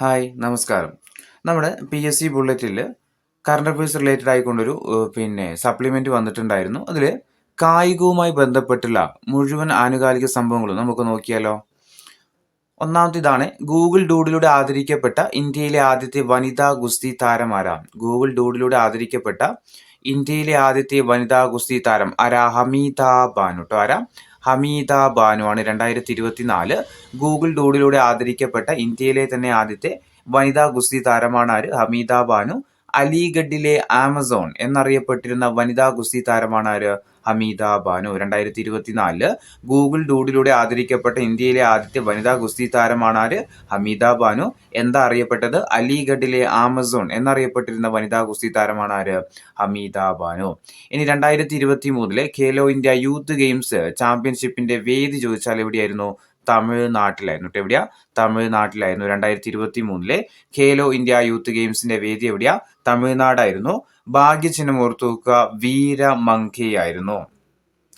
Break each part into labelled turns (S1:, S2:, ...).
S1: Hi നമസ്കാരം. നമ്മുടെ PSC ബുള്ളറ്റിൽ കറണ്ട് അഫയേഴ്സ് റിലേറ്റഡ് ആയിക്കൊണ്ടൊരു സപ്ലിമെന്റ് വന്നിട്ടുണ്ടായിരുന്നു. അതിൽ കായികവുമായി ബന്ധപ്പെട്ടുള്ള മുഴുവൻ ആനുകാലിക സംഭവങ്ങളും നമുക്ക് നോക്കിയാലോ. ഒന്നാമത്തെ ഇതാണ്, ഗൂഗിൾ ഡൂഡിലൂടെ ആദരിക്കപ്പെട്ട ഇന്ത്യയിലെ ആദ്യത്തെ വനിതാ ഗുസ്തി താരം ആരാ? ഗൂഗിൾ ഡൂഡിലൂടെ ആദരിക്കപ്പെട്ട ഇന്ത്യയിലെ ആദ്യത്തെ വനിതാ ഗുസ്തി താരം ആരാ? ഹമീദ ബാനു ട്ടോ. ആരാ? ഹമീദ ബാനു ആണ് 2024 ഗൂഗിൾ ഡൂഡിലൂടെ ആദരിക്കപ്പെട്ട ഇന്ത്യയിലെ തന്നെ ആദ്യത്തെ വനിതാ ഗുസ്തി താരമാണ് ആര്? ഹമീദ ബാനു. അലിഗഡിലെ ആമസോൺ എന്നറിയപ്പെട്ടിരുന്ന വനിതാ ഗുസ്തി താരമാണ് ആര്? ഹമീദ ബാനു. 2024 ഗൂഗിൾ ഡൂഡിലൂടെ ആദരിക്കപ്പെട്ട ഇന്ത്യയിലെ ആദ്യത്തെ വനിതാ ഗുസ്തി താരമാണ് ആര്? ഹമീദ ബാനു. എന്താ അറിയപ്പെട്ടത്? അലിഗഡിലെ ആമസോൺ എന്നറിയപ്പെട്ടിരുന്ന വനിതാ ഗുസ്തി താരമാണ് ആര്? ഹമീദ ബാനു. ഇനി 2023 ഖേലോ ഇന്ത്യ യൂത്ത് ഗെയിംസ് ചാമ്പ്യൻഷിപ്പിന്റെ വേദി ചോദിച്ചാൽ എവിടെയായിരുന്നു? തമിഴ്നാട്ടിലായിരുന്നു. എവിടെയാ? തമിഴ്നാട്ടിലായിരുന്നു. 2023 ഖേലോ ഇന്ത്യ യൂത്ത് ഗെയിംസിന്റെ വേദി എവിടെയാ? തമിഴ്നാടായിരുന്നു. ഭാഗ്യചിഹ്നം ഓർത്തു വെക്കുക, വീരമംഗയായിരുന്നു.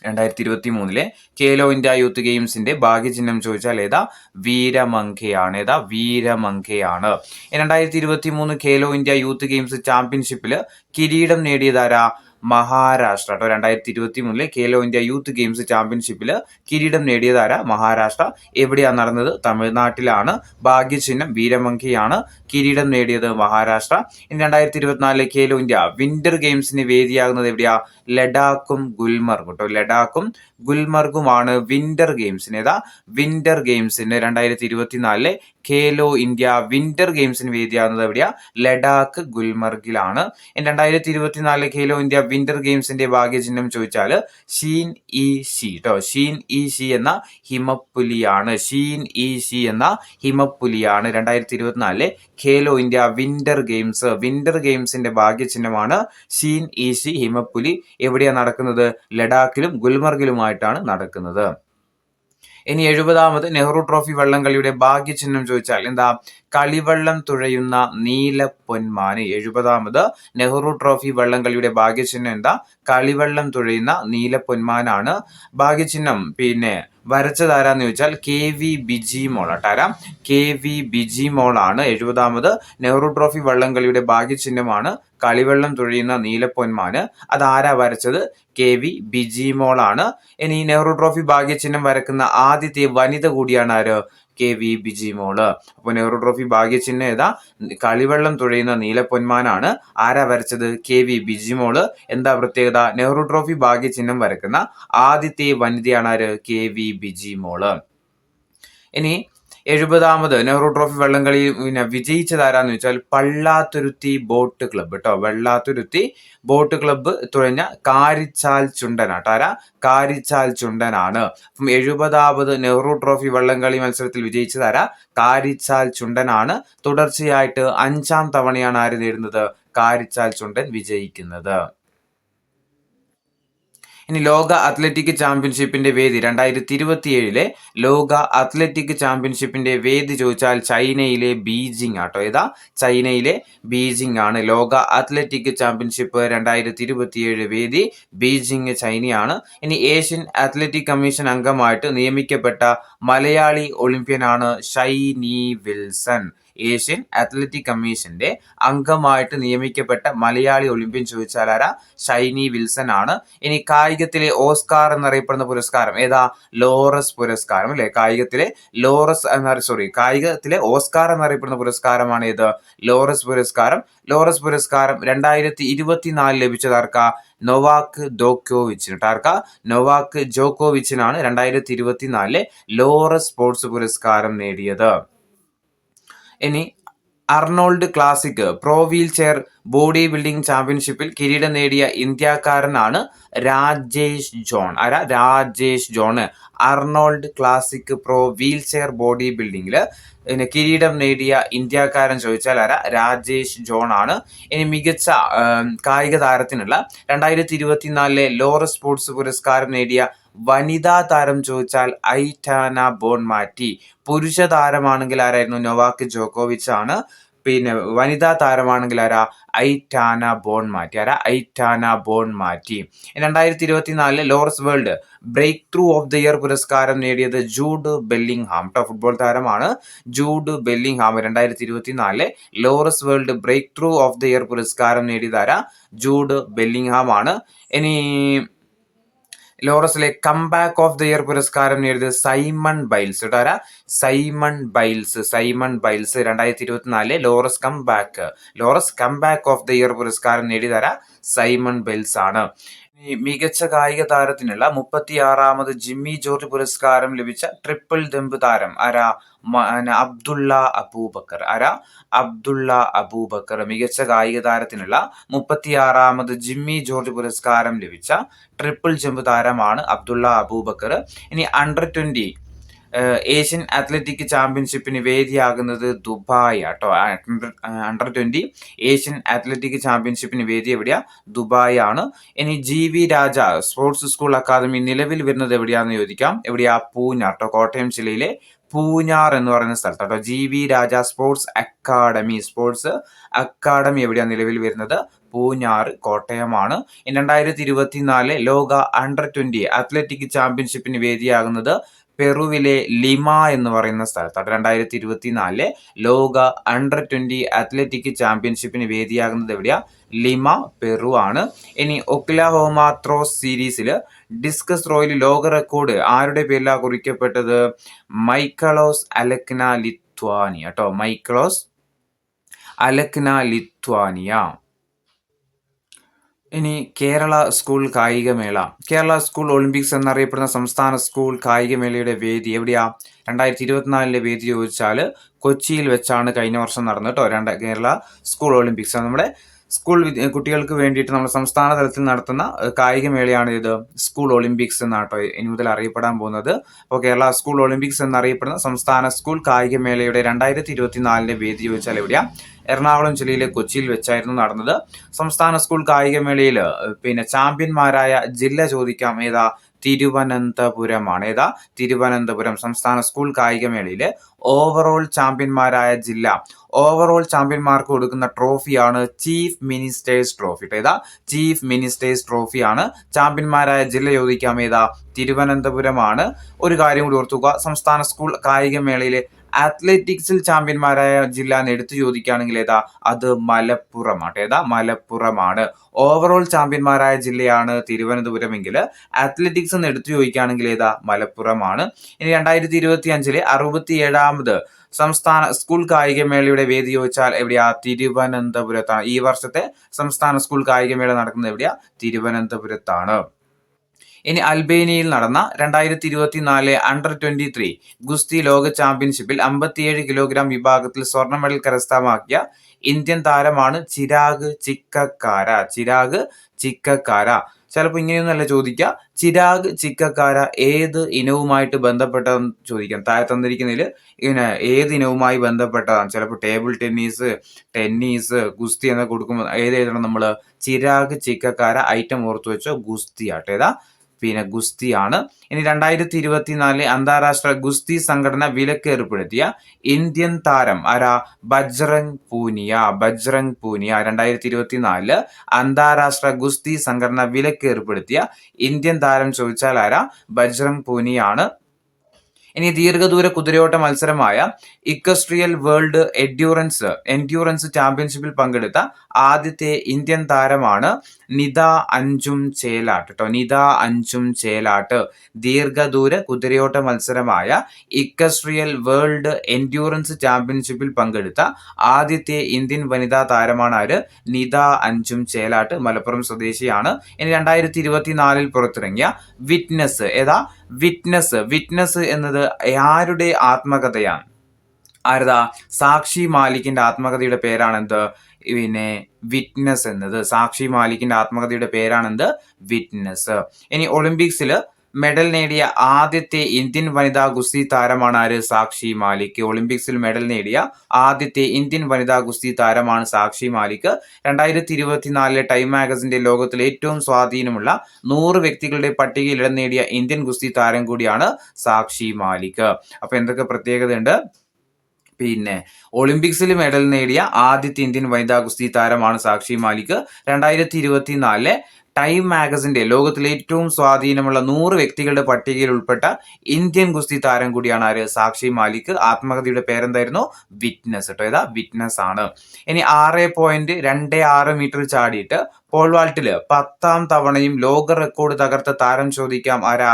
S1: 2023 ഖേലോ ഇന്ത്യ യൂത്ത് ഗെയിംസിന്റെ ഭാഗ്യചിഹ്നം ചോദിച്ചാൽ ഏതാ? വീരമംഗയാണ്. ഏതാ? വീരമംഗയാണ്. 2023 ഖേലോ ഇന്ത്യ യൂത്ത് ഗെയിംസ് ചാമ്പ്യൻഷിപ്പിൽ കിരീടം നേടിയതാരാ? മഹാരാഷ്ട്ര ട്ടോ. 2023 ഖേലോ ഇന്ത്യ യൂത്ത് ഗെയിംസ് ചാമ്പ്യൻഷിപ്പിൽ കിരീടം നേടിയതാരാ? മഹാരാഷ്ട്ര. എവിടെയാണ് നടന്നത്? തമിഴ്നാട്ടിലാണ്. ഭാഗ്യചിഹ്നം വീരമംഗയാണ്. കിരീടം നേടിയത് മഹാരാഷ്ട്ര. ഇനി 2024 ഖേലോ ഇന്ത്യ വിന്റർ ഗെയിംസിന് വേദിയാകുന്നത് എവിടെയാ? ലഡാക്കും ഗുൽമർഗും ട്ടോ. ലഡാക്കും ഗുൽമർഗുമാണ് വിന്റർ ഗെയിംസിന്. ഏതാ? വിന്റർ ഗെയിംസിന് 2024 ഖേലോ ഇന്ത്യ വിന്റർ ഗെയിംസിന് വേദിയാകുന്നത് എവിടെയാ? ലഡാക്ക് ഗുൽമർഗിലാണ്. 2024 ഖേലോ ഇന്ത്യ വിന്റർ ഗെയിംസിന്റെ ഭാഗ്യചിഹ്നം ചോദിച്ചാൽ ഷീൻ ഇ ഷി ട്ടോ. ഷീൻ ഇ ഷി എന്ന ഹിമപ്പുലിയാണ്. ഷീൻ ഇ ഷി എന്ന ഹിമപ്പുലിയാണ് 2024 Khelo India winter games. Winter ഗെയിംസിന്റെ ഭാഗ്യചിഹ്നമാണ് ഷീൻ ഇ ഷി ഹിമപ്പുലി. എവിടെയാണ് നടക്കുന്നത്? ലഡാക്കിലും ഗുൽമർഗിലുമായിട്ടാണ് നടക്കുന്നത്. ഇനി 70ാമത് നെഹ്റു ട്രോഫി വള്ളംകളിയുടെ ഭാഗ്യചിഹ്നം ചോദിച്ചാൽ എന്താ? കളിവള്ളം തുഴയുന്ന നീലപ്പൊന്മാന്. 70ാമത് നെഹ്റു ട്രോഫി വള്ളംകളിയുടെ ഭാഗ്യചിഹ്നം എന്താ? കളിവള്ളം തുഴയുന്ന നീലപ്പൊന്മാനാണ്. ഭാഗ്യചിഹ്നം വരച്ചതാരാന്ന് ചോദിച്ചാൽ KV ബിജിമോൾ ആട്ടാരാ? KV ബിജിമോളാണ്. 70ാമത് നെഹ്റു ട്രോഫി വള്ളംകളിയുടെ ഭാഗ്യചിഹ്നമാണ് കളിവെള്ളം തുഴയുന്ന നീലപ്പൊന്മാന്. അതാരാ വരച്ചത്? KV ബിജിമോളാണ്. ഇനി നെഹ്റു ട്രോഫി ഭാഗ്യചിഹ്നം വരക്കുന്ന ആദ്യത്തെ വനിത കൂടിയാണ് ആര്? KV ബിജിമോള്. അപ്പോൾ നെഹ്റു ട്രോഫി ഭാഗ്യചിഹ്നം ഏതാ? കളിവെള്ളം തുഴയുന്ന നീലപ്പൊന്മാനാണ്. ആരാ വരച്ചത്? KV ബിജിമോള്. എന്താ പ്രത്യേകത? നെഹ്റു ട്രോഫി ഭാഗ്യചിഹ്നം വരക്കുന്ന ആദ്യത്തെ വനിതയാണ് ആര്? KV ബിജിമോള്. ഇനി 70ാമത് നെഹ്റു ട്രോഫി വള്ളംകളി വിജയിച്ചതാരാന്ന് ചോദിച്ചാൽ പള്ളാത്തുരുത്തി ബോട്ട് ക്ലബ്ബ് ട്ടോ. വെള്ളാത്തുരുത്തി ബോട്ട് ക്ലബ്ബ് തുഴഞ്ഞ കാരിച്ചാൽ ചുണ്ടനാട്ടോ. ആരാ? കാരിച്ചാൽ ചുണ്ടനാണ്. അപ്പം 70ാമത് നെഹ്റു ട്രോഫി വള്ളംകളി മത്സരത്തിൽ വിജയിച്ചതാരാ? കാരിച്ചാൽ ചുണ്ടനാണ്. തുടർച്ചയായിട്ട് 5ാം തവണയാണ് ആര് നേടുന്നത്? കാരിച്ചാൽ ചുണ്ടൻ വിജയിക്കുന്നത്. ഇനി ലോക അത്ലറ്റിക് ചാമ്പ്യൻഷിപ്പിന്റെ വേദി 2027 ലോക അത്ലറ്റിക് ചാമ്പ്യൻഷിപ്പിന്റെ വേദി ചോദിച്ചാൽ ചൈനയിലെ ബീജിംഗ് ആട്ടോ. ഏതാ? ചൈനയിലെ ബീജിംഗ് ആണ്. ലോക അത്ലറ്റിക് ചാമ്പ്യൻഷിപ്പ് 2027 വേദി ബീജിംഗ്, ചൈനയാണ്. ഇനി ഏഷ്യൻ അത്ലറ്റിക് കമ്മീഷൻ അംഗമായിട്ട് നിയമിക്കപ്പെട്ട മലയാളി ഒളിമ്പ്യനാണ് ഷൈനി വിൽസൺ. ഏഷ്യൻ അത്ലറ്റിക് കമ്മീഷന്റെ അംഗമായിട്ട് നിയമിക്കപ്പെട്ട മലയാളി ഒളിമ്പ്യൻ ചോദിച്ചാൽ ആരാ? ഷൈനി വിൽസൺ ആണ്. ഇനി കായികത്തിലെ ഓസ്കാർ എന്നറിയപ്പെടുന്ന പുരസ്കാരം ഏതാ? ലോറസ് പുരസ്കാരം അല്ലെ? കായികത്തിലെ ഓസ്കാർ എന്നറിയപ്പെടുന്ന പുരസ്കാരമാണ് ഏത്? ലോറസ് പുരസ്കാരം. ലോറസ് പുരസ്കാരം 2024 ലഭിച്ചതാർക്കാ? നൊവാക്ക് ജോക്കോവിച്ചിന്. ആർക്കാ? നൊവാക്ക് ജോക്കോവിച്ചിനാണ് 2024 ലോറസ് സ്പോർട്സ് പുരസ്കാരം നേടിയത്. ഇനി Arnold classic pro wheelchair body building ചാമ്പ്യൻഷിപ്പിൽ കിരീടം നേടിയ ഇന്ത്യക്കാരനാണ് രാജേഷ് ജോൺ. ആരാ? Rajesh John. Arnold classic pro wheelchair body ബിൽഡിംഗില് കിരീടം നേടിയ ഇന്ത്യക്കാരൻ ചോദിച്ചാൽ ആരാ? രാജേഷ് ജോൺ ആണ്. ഇനി മികച്ച കായിക താരത്തിനുള്ള 2024 ലോറസ് സ്പോർട്സ് പുരസ്കാരം നേടിയ വനിതാ താരം ചോദിച്ചാൽ ഐറ്റാന ബോൺമാറ്റി. പുരുഷ താരമാണെങ്കിൽ ആരായിരുന്നു? നൊവാക്ക് ജോക്കോവിച്ച് ആണ്. പിന്നെ വനിതാ താരമാണെങ്കിൽ ആരാ? Aitana Bonmati. ആരാ? Aitana Bonmati. 2024 Laureus world breakthrough of the year പുരസ്കാരം നേടിയത് ജൂഡ് ബെല്ലിംഗ്ഹാം. ഫുട്ബോൾ താരമാണ് Jude Bellingham. 2024 Laureus world breakthrough of the year പുരസ്കാരം നേടിയത് ആരാ? ജൂഡ് ബെല്ലിംഗ്ഹാം ആണ്. ഇനി ലോറസിലെ കംബാക്ക് ഓഫ് ദ ഇയർ പുരസ്കാരം നേടിയത് സൈമൺ ബൈൽസ്. കേട്ടോ, ആരാ? Simone Biles. 2024 Laureus comeback of the year പുരസ്കാരം നേടിയതാരാ? സൈമൺ ബൈൽസ് ആണ്. മികച്ച കായിക താരത്തിനുള്ള 36ാമത് ജിമ്മി ജോർജ് പുരസ്കാരം ലഭിച്ച ട്രിപ്പിൾ ദമ്പ് താരം ആരാ? അബ്ദുള്ള അബൂബക്കർ. ആരാ? അബ്ദുള്ള അബൂബക്കർ. മികച്ച കായിക താരത്തിനുള്ള 36ാമത് ജിമ്മി ജോർജ് പുരസ്കാരം ലഭിച്ച ട്രിപ്പിൾ ജമ്പ് താരമാണ് അബ്ദുള്ള അബൂബക്കർ. ഇനി അണ്ടർ 20 ഏഷ്യൻ അത്ലറ്റിക് ചാമ്പ്യൻഷിപ്പിന് വേദിയാകുന്നത് ദുബായ് ആട്ടോ. അണ്ടർ 20 ഏഷ്യൻ അത്ലറ്റിക് ചാമ്പ്യൻഷിപ്പിന് വേദി എവിടെയാ? ദുബായ് ആണ്. ഇനി GV രാജ സ്പോർട്സ് സ്കൂൾ അക്കാദമി നിലവിൽ വരുന്നത് എവിടെയാണെന്ന് ചോദിക്കാം. എവിടെയാ? പൂഞ്ഞാർ. കേട്ടോ, കോട്ടയം ജില്ലയിലെ പൂഞ്ഞാർ എന്ന് പറയുന്ന സ്ഥലത്താട്ടോ GV രാജ സ്പോർട്സ് അക്കാദമി എവിടെയാണ് നിലവിൽ വരുന്നത്? പൂഞ്ഞാർ, കോട്ടയമാണ്. 2024 ലോക അണ്ടർ 20 അത്ലറ്റിക് ചാമ്പ്യൻഷിപ്പിന് വേദിയാകുന്നത് പെറുവിലെ ലിമ എന്ന് പറയുന്ന സ്ഥലത്താണ്. 2024 ലോക അണ്ടർ 20 അത്ലറ്റിക് ചാമ്പ്യൻഷിപ്പിന് വേദിയാകുന്നത് എവിടെയാ? ലിമ, പെറു ആണ്. ഇനി ഒക്ലഹോമ ത്രോസ് സീരീസിൽ ഡിസ്കസ് ത്രോയിൽ ലോക റെക്കോർഡ് ആരുടെ പേരിലാണ് കുറിക്കപ്പെട്ടത്? മൈക്കലോസ് അലക്ന ലിത്വാനിയ. കേട്ടോ, മൈക്കലോസ് അലക്ന ലിത്വാനിയ. ഇനി കേരള സ്കൂൾ കായികമേള. കേരള സ്കൂൾ ഒളിമ്പിക്സ് എന്നറിയപ്പെടുന്ന സംസ്ഥാന സ്കൂൾ കായികമേളയുടെ വേദി എവിടെയാ? 2024 വേദി ചോദിച്ചാൽ കൊച്ചിയിൽ വെച്ചാണ് കഴിഞ്ഞ വർഷം നടന്നത് കേട്ടോ. കേരള സ്കൂൾ ഒളിമ്പിക്സ് നമ്മുടെ സ്കൂൾ കുട്ടികൾക്ക് വേണ്ടിയിട്ട് നമ്മൾ സംസ്ഥാന തലത്തിൽ നടത്തുന്ന കായികമേളയാണ് ഇത് സ്കൂൾ ഒളിമ്പിക്സ് എന്നാട്ടോ ഇനി മുതൽ അറിയപ്പെടാൻ പോകുന്നത്. അപ്പോൾ കേരള സ്കൂൾ ഒളിമ്പിക്സ് എന്നറിയപ്പെടുന്ന സംസ്ഥാന സ്കൂൾ കായികമേളയുടെ 2024 വേദി ചോദിച്ചാൽ എവിടെയാ? എറണാകുളം ജില്ലയിലെ കൊച്ചിയിൽ വെച്ചായിരുന്നു നടന്നത്. സംസ്ഥാന സ്കൂൾ കായികമേളയിൽ പിന്നെ ചാമ്പ്യന്മാരായ ജില്ല ചോദിക്കാം. ഏതാ? തിരുവനന്തപുരമാണ്. ഏതാ? തിരുവനന്തപുരം. സംസ്ഥാന സ്കൂൾ കായികമേളയിലെ ഓവറോൾ ചാമ്പ്യന്മാരായ ജില്ല. ഓവറോൾ ചാമ്പ്യന്മാർക്ക് കൊടുക്കുന്ന ട്രോഫിയാണ് ചീഫ് മിനിസ്റ്റേഴ്സ് ട്രോഫി. ഏതാ? ചീഫ് മിനിസ്റ്റേഴ്സ് ട്രോഫിയാണ്. ചാമ്പ്യന്മാരായ ജില്ല ചോദിക്കാം. ഏതാ? തിരുവനന്തപുരമാണ്. ഒരു കാര്യം കൂടി ഓർത്തുക, സംസ്ഥാന സ്കൂൾ കായികമേളയിലെ അത്ലറ്റിക്സിൽ ചാമ്പ്യന്മാരായ ജില്ല എന്ന് എടുത്തു ചോദിക്കുകയാണെങ്കിൽ ഏതാ? അത് മലപ്പുറമാണ്. ഏതാ? മലപ്പുറമാണ്. ഓവറോൾ ചാമ്പ്യന്മാരായ ജില്ലയാണ് തിരുവനന്തപുരമെങ്കിൽ അത്ലറ്റിക്സ് എന്ന് എടുത്തു ചോദിക്കുകയാണെങ്കിൽ ഏതാ? മലപ്പുറമാണ്. ഇനി 2025 67ാമത് സംസ്ഥാന സ്കൂൾ കായികമേളയുടെ വേദി ചോദിച്ചാൽ എവിടെയാ? തിരുവനന്തപുരത്താണ്. ഈ വർഷത്തെ സംസ്ഥാന സ്കൂൾ കായികമേള നടക്കുന്നത് എവിടെയാ? തിരുവനന്തപുരത്താണ്. ഇനി അൽബേനിയയിൽ നടന്ന 2024 അണ്ടർ 23 ഗുസ്തി ലോക ചാമ്പ്യൻഷിപ്പിൽ 57 കിലോഗ്രാം വിഭാഗത്തിൽ സ്വർണ്ണ മെഡൽ കരസ്ഥമാക്കിയ ഇന്ത്യൻ താരമാണ് ചിരാഗ് ചിക്കക്കാര. ചിലപ്പോൾ ഇങ്ങനെയൊന്നല്ല ചോദിക്കുക. ചിരാഗ് ചിക്കക്കാര ഏത് ഇനവുമായിട്ട് ബന്ധപ്പെട്ടതെന്ന് ചോദിക്കാം. താഴെ തന്നിരിക്കുന്നതിൽ ഇങ്ങനെ ഏത് ഇനവുമായി ബന്ധപ്പെട്ടതാണ്. ചിലപ്പോൾ ടേബിൾ ടെന്നീസ്, ഗുസ്തി എന്നൊക്കെ കൊടുക്കുമ്പോൾ ഏത് എഴുതണം നമ്മൾ? ചിരാഗ് ചിക്കക്കാര. ഐറ്റം ഓർത്തു വെച്ചോ, ഗുസ്തിയാട്ടോ. ഏതാ? പിന്നെ ഗുസ്തിയാണ്. ഇനി 2024 അന്താരാഷ്ട്ര ഗുസ്തി സംഘടന വിലക്ക് ഏർപ്പെടുത്തിയ ഇന്ത്യൻ താരം ആരാ? ബജ്റംഗ് പൂനിയ. 2024 അന്താരാഷ്ട്ര ഗുസ്തി സംഘടന വിലക്ക് ഏർപ്പെടുത്തിയ ഇന്ത്യൻ താരം ചോദിച്ചാൽ ആരാ? ബജ്റംഗ് പൂനിയാണ്. ഇനി ദീർഘദൂര കുതിരയോട്ട മത്സരമായ ഇക്വസ്ട്രിയൽ വേൾഡ് എൻഡ്യൂറൻസ് ചാമ്പ്യൻഷിപ്പിൽ പങ്കെടുത്ത ആദ്യത്തെ ഇന്ത്യൻ താരമാണ് നിത അഞ്ചും ചേലാട്ട്. കേട്ടോ, നിത അഞ്ചും ചേലാട്ട്. ദീർഘദൂര കുതിരയോട്ട മത്സരമായ ഇക്വസ്ട്രിയൽ വേൾഡ് എൻഡ്യൂറൻസ് ചാമ്പ്യൻഷിപ്പിൽ പങ്കെടുത്ത ആദ്യത്തെ ഇന്ത്യൻ വനിതാ താരമാണ് ആര്? നിത അഞ്ചും ചേലാട്ട്. മലപ്പുറം സ്വദേശിയാണ്. ഇനി 2024 പുറത്തിറങ്ങിയ വിറ്റ്നസ്. ഏതാ? വിറ്റ്നസ് എന്നത് ആരുടെ ആത്മകഥയാണ്? ആരതാ? സാക്ഷി മാലിക്കിന്റെ ആത്മകഥയുടെ പേരാണെന്ത്? പിന്നെ വിറ്റ്നസ് എന്നത്. സാക്ഷി മാലിക്കിന്റെ ആത്മകഥയുടെ പേരാണെന്ത്? വിറ്റ്നസ്. ഇനി ഒളിമ്പിക്സിൽ മെഡൽ നേടിയ ആദ്യത്തെ ഇന്ത്യൻ വനിതാ ഗുസ്തി താരമാണ് ആര്? സാക്ഷി മാലിക്. ഒളിമ്പിക്സിൽ മെഡൽ നേടിയ ആദ്യത്തെ ഇന്ത്യൻ വനിതാ ഗുസ്തി താരമാണ് സാക്ഷി മാലിക്. 2024 ടൈം മാഗസിന്റെ ലോകത്തിലെ ഏറ്റവും സ്വാധീനമുള്ള 100 വ്യക്തികളുടെ പട്ടികയിൽ ഇടം നേടിയ ഇന്ത്യൻ ഗുസ്തി താരം കൂടിയാണ് സാക്ഷി മാലിക്. അപ്പൊ എന്തൊക്കെ പ്രത്യേകതയുണ്ട്? പിന്നെ ഒളിമ്പിക്സിൽ മെഡൽ നേടിയ ആദ്യത്തെ ഇന്ത്യൻ വനിതാ ഗുസ്തി താരമാണ് സാക്ഷി മാലിക്. 2024 ടൈം മാഗസിന്റെ ലോകത്തിലെ ഏറ്റവും സ്വാധീനമുള്ള 100 വ്യക്തികളുടെ പട്ടികയിൽ ഉൾപ്പെട്ട ഇന്ത്യൻ ഗുസ്തി താരം കൂടിയാണ് ആര്? സാക്ഷി മാലിക്. ആത്മകഥയുടെ പേരെന്തായിരുന്നു? വിറ്റ്നസ് കേട്ടോ. ഏതാ? വിറ്റ്നസ് ആണ്. ഇനി 6.26 മീറ്റർ ചാടിയിട്ട് പോൾ വാൾട്ടിൽ 10ാം തവണയും ലോക റെക്കോർഡ് തകർത്ത താരം ചോദിക്കാം. ആരാ?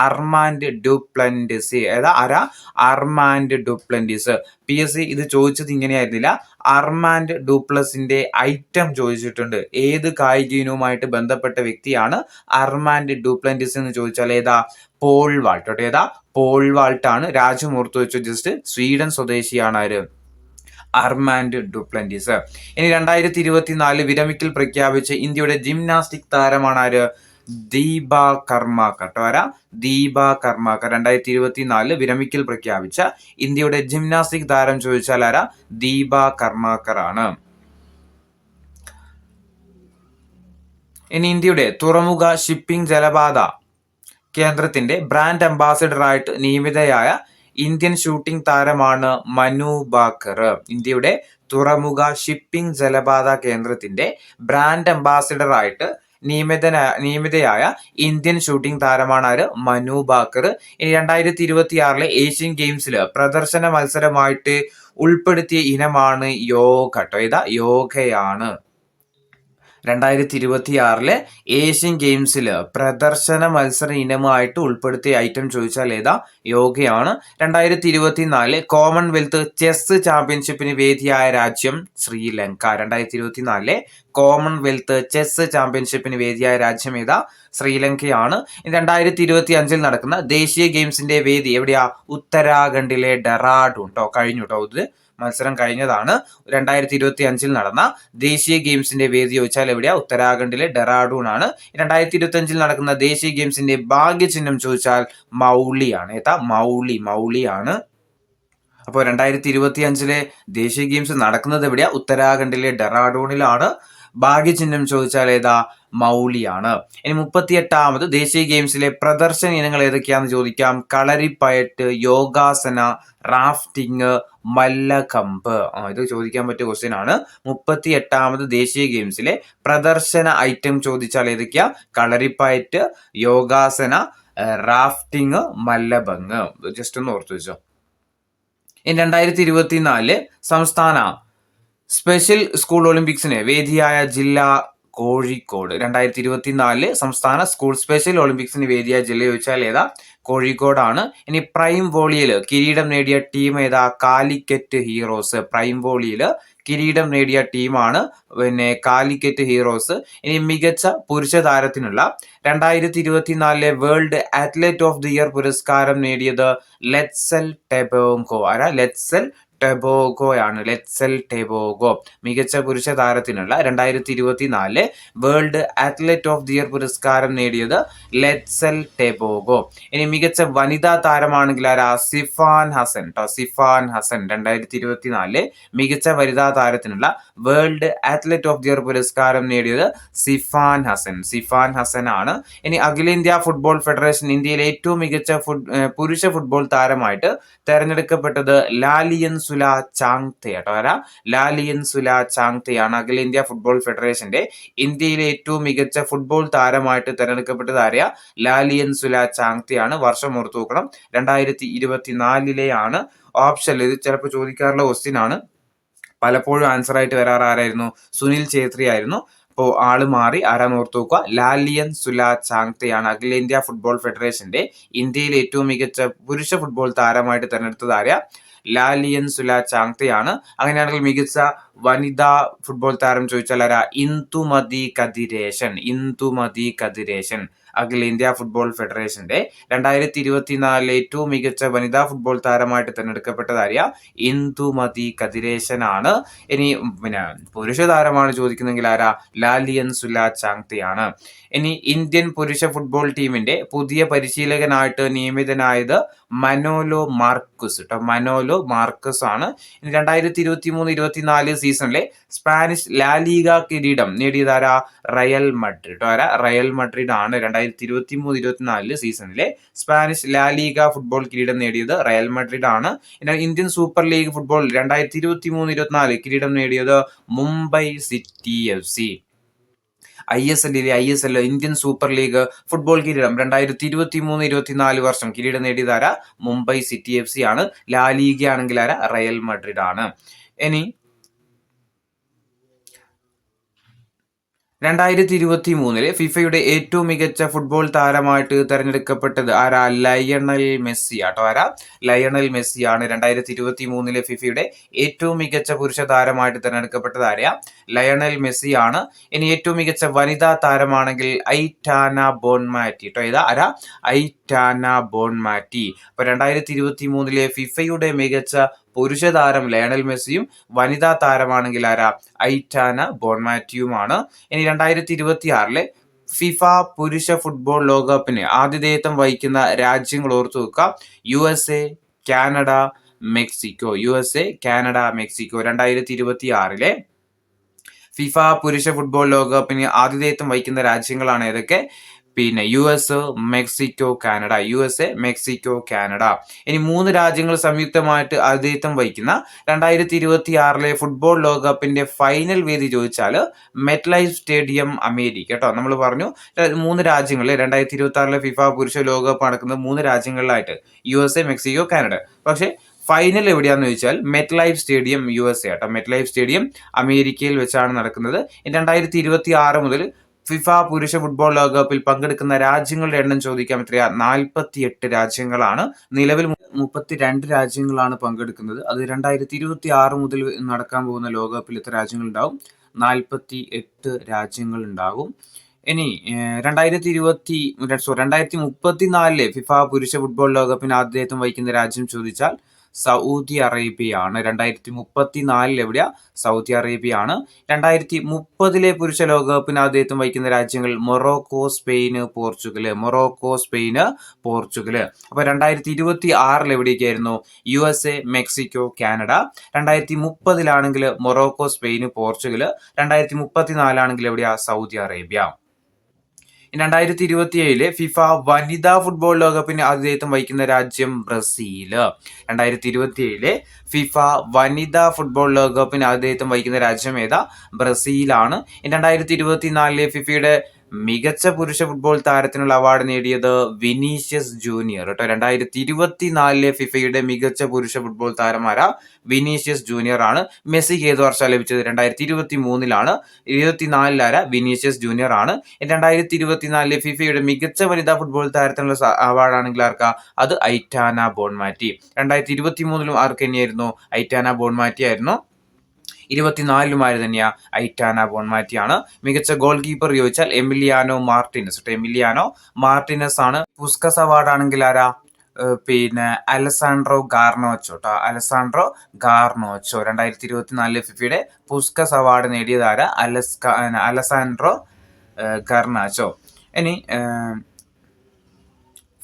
S1: അർമാൻഡ് ഡുപ്ലന്റിസ്. ഏതാ? ആരാ? അർമാൻഡ് ഡുപ്ലന്റിസ്. PSC ഇത് ചോദിച്ചത് ഇങ്ങനെയായിരുന്നില്ല. അർമാൻഡ് ഡുപ്ലസിന്റെ ഐറ്റം ചോദിച്ചിട്ടുണ്ട്. ഏത് കായിക ഇനവുമായിട്ട് ബന്ധപ്പെട്ട വ്യക്തിയാണ് അർമാൻഡ് ഡുപ്ലന്റിസ് എന്ന് ചോദിച്ചാൽ ഏതാ? പോൾ വാൾട്ട് കേട്ടോ. ഏതാ? പോൾ വാൾട്ട് ആണ്. രാജ്യം ഓർത്തു വെച്ചു. ജസ്റ്റ് സ്വീഡൻ സ്വദേശിയാണ് ആര്? അർമാൻഡ് ഡുപ്ലന്റിസ്. ഇനി 2024 വിരമിക്കൽ പ്രഖ്യാപിച്ച ഇന്ത്യയുടെ ജിംനാസ്റ്റിക് താരമാണ് ആര്? ദീപ കർമാക്കർ. ആരാ? ദീപ കർമാക്കർ. 2024 വിരമിക്കൽ പ്രഖ്യാപിച്ച ഇന്ത്യയുടെ ജിംനാസ്റ്റിക് താരം ചോദിച്ചാൽ ആരാ? ദീപ കർമാക്കർ ആണ്. ഇനി ഇന്ത്യയുടെ തുറമുഖ ഷിപ്പിംഗ് ജലപാത കേന്ദ്രത്തിന്റെ ബ്രാൻഡ് അംബാസിഡറായിട്ട് നിയമിതയായ ഇന്ത്യൻ ഷൂട്ടിംഗ് താരമാണ് മനു ബാക്കർ. ഇന്ത്യയുടെ തുറമുഖ ഷിപ്പിംഗ് ജലപാത കേന്ദ്രത്തിന്റെ ബ്രാൻഡ് അംബാസിഡറായിട്ട് നിയമിതയായ ഇന്ത്യൻ ഷൂട്ടിംഗ് താരമാണ് ആര്? മനു ബാക്കർ. ഇനി 2026 ഏഷ്യൻ ഗെയിംസിൽ പ്രദർശന മത്സരമായിട്ട് ഉൾപ്പെടുത്തിയ ഇനമാണ് യോഗ കേട്ടോ. ഏതാ? യോഗയാണ്. 2026 ഏഷ്യൻ ഗെയിംസിൽ പ്രദർശന മത്സര ഇനമായിട്ട് ഉൾപ്പെടുത്തിയ ഐറ്റം ചോദിച്ചാൽ ഏതാ? യോഗയാണ്. 2024 കോമൺവെൽത്ത് ചെസ് ചാമ്പ്യൻഷിപ്പിന് വേദിയായ രാജ്യം ശ്രീലങ്ക. 2024 കോമൺവെൽത്ത് ചെസ് ചാമ്പ്യൻഷിപ്പിന് വേദിയായ രാജ്യം ഏതാ? ശ്രീലങ്കയാണ്. 2025 നടക്കുന്ന ദേശീയ ഗെയിംസിന്റെ വേദി എവിടെയാ? ഉത്തരാഖണ്ഡിലെ ഡെറാഡൂൺ കേട്ടോ. കഴിഞ്ഞു കേട്ടോ. ഇത് മത്സരം കഴിഞ്ഞതാണ്. 2025 നടന്ന ദേശീയ ഗെയിംസിന്റെ വേദി ചോദിച്ചാൽ എവിടെയാ? ഉത്തരാഖണ്ഡിലെ ഡെറാഡൂൺ ആണ്. 2025 നടക്കുന്ന ദേശീയ ഗെയിംസിന്റെ ഭാഗ്യചിഹ്നം ചോദിച്ചാൽ മൗലിയാണ്. ഏതാ? മൗലിയാണ്. അപ്പോൾ 2025 ദേശീയ ഗെയിംസ് നടക്കുന്നത് എവിടെയാ? ഉത്തരാഖണ്ഡിലെ ഡെറാഡൂണിലാണ്. ഭാഗ്യചിഹ്നം ചോദിച്ചാൽ ഏതാ? മൗലിയാണ്. ഇനി 38ാമത് ദേശീയ ഗെയിംസിലെ പ്രദർശന ഇനങ്ങൾ ഏതൊക്കെയാന്ന് ചോദിക്കാം. കളരിപ്പയറ്റ്, യോഗാസന, റാഫ്റ്റിംഗ്, മല്ലഖമ്പ്. ഇത് ചോദിക്കാൻ പറ്റിയ ക്വസ്റ്റ്യൻ ആണ്. 38ാമത് ദേശീയ ഗെയിംസിലെ പ്രദർശന ഐറ്റം ചോദിച്ചാൽ ഏതൊക്കെയാ? കളരിപ്പയറ്റ്, യോഗാസന, റാഫ്റ്റിംഗ്, മല്ലഖമ്പ്. ജസ്റ്റ് ഒന്ന് ഓർത്തു വെച്ചോ. ഇനി 2024 സംസ്ഥാന സ്പെഷ്യൽ സ്കൂൾ ഒളിമ്പിക്സിന് വേദിയായ ജില്ല കോഴിക്കോട്. 2024 സംസ്ഥാന സ്കൂൾ സ്പെഷ്യൽ ഒളിമ്പിക്സിന് വേദിയായ ജില്ല ചോദിച്ചാൽ ഏതാ? കോഴിക്കോടാണ്. ഇനി പ്രൈം വോളിയിൽ കിരീടം നേടിയ ടീം ഏതാ? കാലിക്കറ്റ് ഹീറോസ്. പ്രൈം വോളിയിൽ കിരീടം നേടിയ ടീമാണ് കാലിക്കറ്റ് ഹീറോസ്. ഇനി മികച്ച പുരുഷ താരത്തിനുള്ള 2024 world athlete of the year പുരസ്കാരം നേടിയത് ലെറ്റ്സൽ ടെബോങ്കോ. ആരാ? ലെറ്റ്സൽ ടെബോഗോയാണ്. ലെറ്റ്സൽ ടെബോഗോ. മികച്ച പുരുഷ താരത്തിനുള്ള 2024 world athlete of the year പുരസ്കാരം നേടിയത് ലെറ്റ്സൽ ടെബോഗോ. ഇനി മികച്ച വനിതാ താരമാണെങ്കിൽ ആരാ? സിഫാൻ ഹസൻ കേട്ടോ. സിഫാൻ ഹസൻ. 2024 മികച്ച വനിതാ താരത്തിനുള്ള world athlete of the year പുരസ്കാരം നേടിയത് സിഫാൻ ഹസൻ ആണ്. ഇനി അഖിലേന്ത്യാ ഫുട്ബോൾ ഫെഡറേഷൻ ഇന്ത്യയിലെ ഏറ്റവും മികച്ച പുരുഷ ഫുട്ബോൾ താരമായിട്ട് തെരഞ്ഞെടുക്കപ്പെട്ടത് ലാലിയൻ സുല ചാങ്തെ കേട്ടോ. ആരാ? ലാലിയൻ സുല ചാങ്തെയാണ്. അഖിലേന്ത്യാ ഫുട്ബോൾ ഫെഡറേഷന്റെ ഇന്ത്യയിലെ ഏറ്റവും മികച്ച ഫുട്ബോൾ താരമായിട്ട് തെരഞ്ഞെടുക്കപ്പെട്ടത് ആരെയാ? ലാലിയൻ സുല ചാങ്തെയാണ്. വർഷം ഓർത്തു നോക്കണം. 2024 ഓപ്ഷൻ. ഇത് ചിലപ്പോൾ ചോദിക്കാറുള്ള ക്വസ്റ്റ്യൻ ആണ്. പലപ്പോഴും ആൻസർ ആയിട്ട് വരാറ് ആരായിരുന്നു? സുനിൽ ഛേത്രി ആയിരുന്നു. അപ്പോൾ ആള് മാറി. ആരാന്ന് ഓർത്തു നോക്കുക. ലാലിയൻ സുല ചാങ്തെയാണ്. അഖിലേന്ത്യാ ഫുട്ബോൾ ഫെഡറേഷന്റെ ഇന്ത്യയിലെ ഏറ്റവും മികച്ച പുരുഷ ഫുട്ബോൾ താരമായിട്ട് തെരഞ്ഞെടുത്തത് ആരാ? ലാലിയൻ സുല ചാങ്തെയാണ്. അങ്ങനെയാണെങ്കിൽ മികച്ച വനിതാ ഫുട്ബോൾ താരം ചോദിച്ചാൽ ആരാ? ഇന്ദുമതി കതിരേശൻ. അഖിലേന്ത്യാ ഫുട്ബോൾ ഫെഡറേഷന്റെ 2024 ഏറ്റവും മികച്ച വനിതാ ഫുട്ബോൾ താരമായിട്ട് തെരഞ്ഞെടുക്കപ്പെട്ടത് ആര്യ? ഇന്ദുമതി കതിരേശനാണ്. ഇനി പുരുഷ താരമാണ് ചോദിക്കുന്നെങ്കിൽ ആരാ? ലാലിയൻ സുല ചാങ്തെയാണ്. ഇനി ഇന്ത്യൻ പുരുഷ ഫുട്ബോൾ ടീമിന്റെ പുതിയ പരിശീലകനായിട്ട് നിയമിതനായത് മനോലോ മാർക്കുസ് കേട്ടോ. മനോലോ മാർക്കസ് ആണ്. 2023-24 സീസണിലെ സ്പാനിഷ് ലാലിഗ കിരീടം നേടിയതാരാ? Real Madrid. ആരാ? റയൽ മഡ്രിഡ് ആണ് 2023-24 സീസണിലെ സ്പാനിഷ് ലാലിഗ ഫുട്ബോൾ കിരീടം നേടിയത് റയൽ മഡ്രിഡ് ആണ്. ഇന്ത്യൻ സൂപ്പർ ലീഗ് ഫുട്ബോൾ 2023-24 കിരീടം നേടിയത് Mumbai city FC. ISL Indian super league football കിരീടം 2023-24 വർഷം കിരീടം നേടിയതാരാ? മുംബൈ സിറ്റി FC ആണ്. ലാലീഗ ആണെങ്കിൽ ആരാ? റയൽ മഡ്രിഡ് ആണ്. ഇനി 2023 ഫിഫയുടെ ഏറ്റവും മികച്ച ഫുട്ബോൾ താരമായിട്ട് തെരഞ്ഞെടുക്കപ്പെട്ടത് ആരാ? ലയണൽ മെസ്സി ആട്ടോ. ആരാ? ലയണൽ മെസ്സി ആണ് 2023 ഫിഫയുടെ ഏറ്റവും മികച്ച പുരുഷ താരമായിട്ട് തെരഞ്ഞെടുക്കപ്പെട്ടത് ആരെയാ? ലയണൽ മെസ്സി ആണ്. ഇനി ഏറ്റവും മികച്ച വനിതാ താരമാണെങ്കിൽ ഐറ്റാന ബോൺമാറ്റി കേട്ടോ. ഇതാ ആരാ? Aitana Bonmati. അപ്പൊ 2023 ഫിഫയുടെ മികച്ച പുരുഷ താരം ലയണൽ മെസ്സിയും വനിതാ താരമാണെങ്കിൽ ആരാ? ഐറ്റാന ബോൺമാറ്റിയുമാണ്. ഇനി 2026 ഫിഫ പുരുഷ ഫുട്ബോൾ ലോകകപ്പിന് ആതിഥേയത്വം വഹിക്കുന്ന രാജ്യങ്ങൾ ഓർത്തു വെക്കുക. USA, Canada, Mexico. USA, Canada, Mexico. 2026 FIFA പുരുഷ ഫുട്ബോൾ ലോകകപ്പിന് ആതിഥേയത്വം വഹിക്കുന്ന രാജ്യങ്ങളാണ് ഏതൊക്കെ? പിന്നെ US, Mexico, Canada. USA, Mexico, Canada. ഇനി 3 രാജ്യങ്ങൾ സംയുക്തമായിട്ട് ആതിഥേയത്വം വഹിക്കുന്ന 2026 ഫുട്ബോൾ ലോകകപ്പിന്റെ ഫൈനൽ വേദി ചോദിച്ചാൽ മെറ്റ് ലൈഫ് സ്റ്റേഡിയം അമേരിക്ക കേട്ടോ. നമ്മൾ പറഞ്ഞു 3 രാജ്യങ്ങളിൽ 2026 ഫിഫ പുരുഷ ലോകകപ്പ് നടക്കുന്നത് 3 രാജ്യങ്ങളിലായിട്ട് USA, മെക്സിക്കോ, കാനഡ. പക്ഷേ ഫൈനൽ എവിടെയാണെന്ന് ചോദിച്ചാൽ മെറ്റ് ലൈഫ് സ്റ്റേഡിയം USA കേട്ടോ. മെറ്റ് ലൈഫ് സ്റ്റേഡിയം അമേരിക്കയിൽ വെച്ചാണ് നടക്കുന്നത്. 2026 മുതൽ ഫിഫ പുരുഷ ഫുട്ബോൾ ലോകകപ്പിൽ പങ്കെടുക്കുന്ന രാജ്യങ്ങളുടെ എണ്ണം ചോദിക്കാൻ എത്രയാ? 48 രാജ്യങ്ങളാണ്. നിലവിൽ 32 രാജ്യങ്ങളാണ് പങ്കെടുക്കുന്നത്. അത് 2026 മുതൽ നടക്കാൻ പോകുന്ന ലോകകപ്പിൽ എത്ര രാജ്യങ്ങളുണ്ടാവും? 48 രാജ്യങ്ങൾ ഉണ്ടാകും. ഇനി 2034 ഫിഫ പുരുഷ ഫുട്ബോൾ ലോകകപ്പിന് ആതിഥേയത്വം വഹിക്കുന്ന രാജ്യം ചോദിച്ചാൽ സൗദി അറേബ്യയാണ്. 2034 എവിടെയാ? സൗദി അറേബ്യയാണ്. 2030 പുരുഷ ലോകകപ്പിന് ആതിഥേയത്വം വഹിക്കുന്ന രാജ്യങ്ങൾ Morocco, Spain, Portugal. Morocco, Spain, Portugal. അപ്പൊ 2026 എവിടേക്കായിരുന്നു? USA, Mexico, Canada. 2030 Morocco, Spain, Portugal. 2034 എവിടെയാ? Saudi Arabia. 2027 ഫിഫ വനിതാ ഫുട്ബോൾ ലോകകപ്പിന് ആതിഥേയത്വം വഹിക്കുന്ന രാജ്യം ബ്രസീൽ. 2027 ഫിഫ വനിതാ ഫുട്ബോൾ ലോകകപ്പിന് ആതിഥേയത്വം വഹിക്കുന്ന രാജ്യം ഏതാ? ബ്രസീലാണ്. 2024 ഫിഫയുടെ മികച്ച പുരുഷ ഫുട്ബോൾ താരത്തിനുള്ള അവാർഡ് നേടിയത് വിനീഷ്യസ് ജൂനിയർ കേട്ടോ. 2024 ഫിഫയുടെ മികച്ച പുരുഷ ഫുട്ബോൾ താരമാരാ? വിനീഷ്യസ് ജൂനിയർ ആണ്. മെസ്സിക്ക് ഏത് വർഷം ലഭിച്ചത്? 2023 24 വിനീഷ്യസ് ജൂനിയർ ആണ്. 2024 ഫിഫയുടെ മികച്ച വനിതാ ഫുട്ബോൾ താരത്തിനുള്ള അവാർഡ് ആണെങ്കിൽ ആർക്കാ? അത് ഐറ്റാന ബോൺമാറ്റി. 2023 ആർക്ക് തന്നെയായിരുന്നു? ഐറ്റാന ബോൺമാറ്റി ആയിരുന്നു. 24 തന്നെയാ ഐറ്റാന ബോൺമാറ്റിയാണ്. മികച്ച ഗോൾ കീപ്പർ ചോദിച്ചാൽ എമിലിയാനോ മാർട്ടിനസ്. എമിലിയാനോ മാർട്ടിനസ് ആണ്. പുസ്കസ് അവാർഡ് ആണെങ്കിൽ ആരാ? പിന്നെ അലസാൻഡ്രോ ഗാർണോച്ചോ കേട്ടോ. Alejandro Garnacho. 2024 ഫിഫയുടെ പുസ്കസ് അവാർഡ് നേടിയതാരാ? Alejandro Garnacho. ഇനി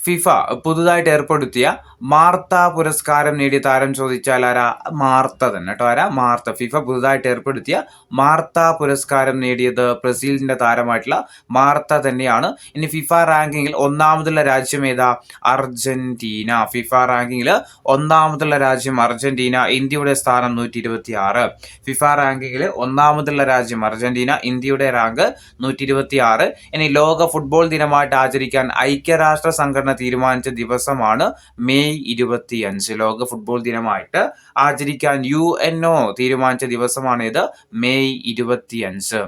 S1: ഫിഫ പുതുതായിട്ട് ഏർപ്പെടുത്തിയ മാർത്ത പുരസ്കാരം നേടിയ താരം ചോദിച്ചാൽ ആരാ? മാർത്ത തന്നെ കേട്ടോ. ആരാ? മാർത്ത. ഫിഫ പുതുതായിട്ട് ഏർപ്പെടുത്തിയ മാർത്ത പുരസ്കാരം നേടിയത് ബ്രസീലിന്റെ താരമായിട്ടുള്ള മാർത്ത തന്നെയാണ്. ഇനി ഫിഫ റാങ്കിങ്ങിൽ ഒന്നാമതുള്ള രാജ്യം ഏതാ? അർജന്റീന. ഫിഫ റാങ്കിങ്ങിൽ ഒന്നാമതുള്ള രാജ്യം അർജന്റീന. ഇന്ത്യയുടെ സ്ഥാനം 126. ഫിഫ റാങ്കിങ്ങിൽ ഒന്നാമതുള്ള രാജ്യം അർജന്റീന. ഇന്ത്യയുടെ റാങ്ക് 126. ഇനി ലോക ഫുട്ബോൾ ദിനമായിട്ട് ആചരിക്കാൻ ഐക്യരാഷ്ട്ര സംഘടന തീരുമാനിച്ച ദിവസമാണ് മെയ് 25. ലോക ഫുട്ബോൾ ദിനമായിട്ട് ആചരിക്കാൻ UNO തീരുമാനിച്ച ദിവസമാണ് ഇത് മെയ് 25.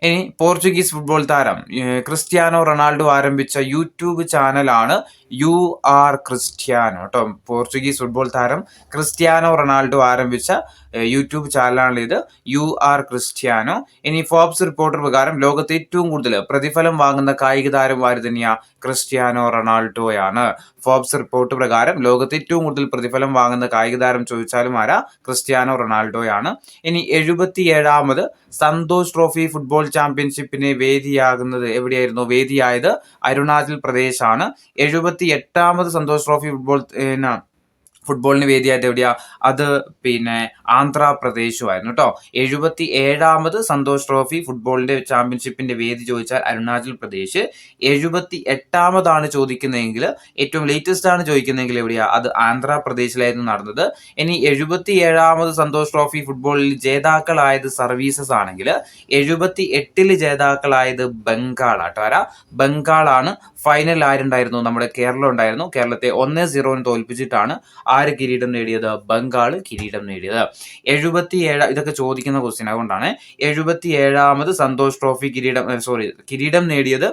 S1: ഇനി പോർച്ചുഗീസ് ഫുട്ബോൾ താരം ക്രിസ്ത്യാനോ റൊണാൾഡോ ആരംഭിച്ച യൂട്യൂബ് ചാനലാണ് UR ക്രിസ്ത്യാനോ കേട്ടോ. പോർച്ചുഗീസ് ഫുട്ബോൾ താരം ക്രിസ്ത്യാനോ റൊണാൾഡോ ആരംഭിച്ച യൂട്യൂബ് ചാനലാണ് ഇത്. You are Cristiano. ഇനി ഫോബ്സ് റിപ്പോർട്ടർ പ്രകാരം ലോകത്ത് ഏറ്റവും കൂടുതൽ പ്രതിഫലം വാങ്ങുന്ന കായിക താരം ആര് തന്നെയാ? ക്രിസ്ത്യാനോ റൊണാൾഡോയാണ്. ഫോബ്സ് റിപ്പോർട്ട് പ്രകാരം ലോകത്ത് ഏറ്റവും കൂടുതൽ പ്രതിഫലം വാങ്ങുന്ന കായിക താരം ചോദിച്ചാലും ആരാ? ക്രിസ്ത്യാനോ റൊണാൾഡോയാണ്. ഇനി 77ാമത് സന്തോഷ് ട്രോഫി ഫുട്ബോൾ ചാമ്പ്യൻഷിപ്പിന് വേദിയായത് അരുണാചൽ പ്രദേശാണ്. 78ാമത് സന്തോഷ് ട്രോഫി ഫുട്ബോളിന് വേദിയായിട്ട് എവിടെയാ? അത് ആന്ധ്രാപ്രദേശുമായിരുന്നു കേട്ടോ. 77ാമത് സന്തോഷ് ട്രോഫി ഫുട്ബോളിന്റെ ചാമ്പ്യൻഷിപ്പിന്റെ വേദി ചോദിച്ചാൽ അരുണാചൽ പ്രദേശ്. 78ാമതാണ് ചോദിക്കുന്നതെങ്കിൽ, ഏറ്റവും ലേറ്റസ്റ്റ് ആണ് ചോദിക്കുന്നതെങ്കിൽ എവിടെയാ? അത് ആന്ധ്രാപ്രദേശിലായിരുന്നു നടന്നത്. ഇനി 77ാമത് സന്തോഷ് ട്രോഫി ഫുട്ബോളിൽ ജേതാക്കളായത് സർവീസസ് ആണെങ്കിൽ 78ൽ ജേതാക്കളായത് ബംഗാളാട്ടോ. ആരാ? ബംഗാളാണ്. ഫൈനൽ ആരുണ്ടായിരുന്നു? നമ്മുടെ കേരളം ഉണ്ടായിരുന്നു. കേരളത്തെ 1-0 തോൽപ്പിച്ചിട്ടാണ് ആര് കിരീടം നേടിയത്? ബംഗാൾ കിരീടം നേടിയത്. 77 ഇതൊക്കെ ചോദിക്കുന്ന ക്വസ്റ്റ്യൻ, അതുകൊണ്ടാണ് 77ാമത് സന്തോഷ് ട്രോഫി കിരീടം നേടിയത്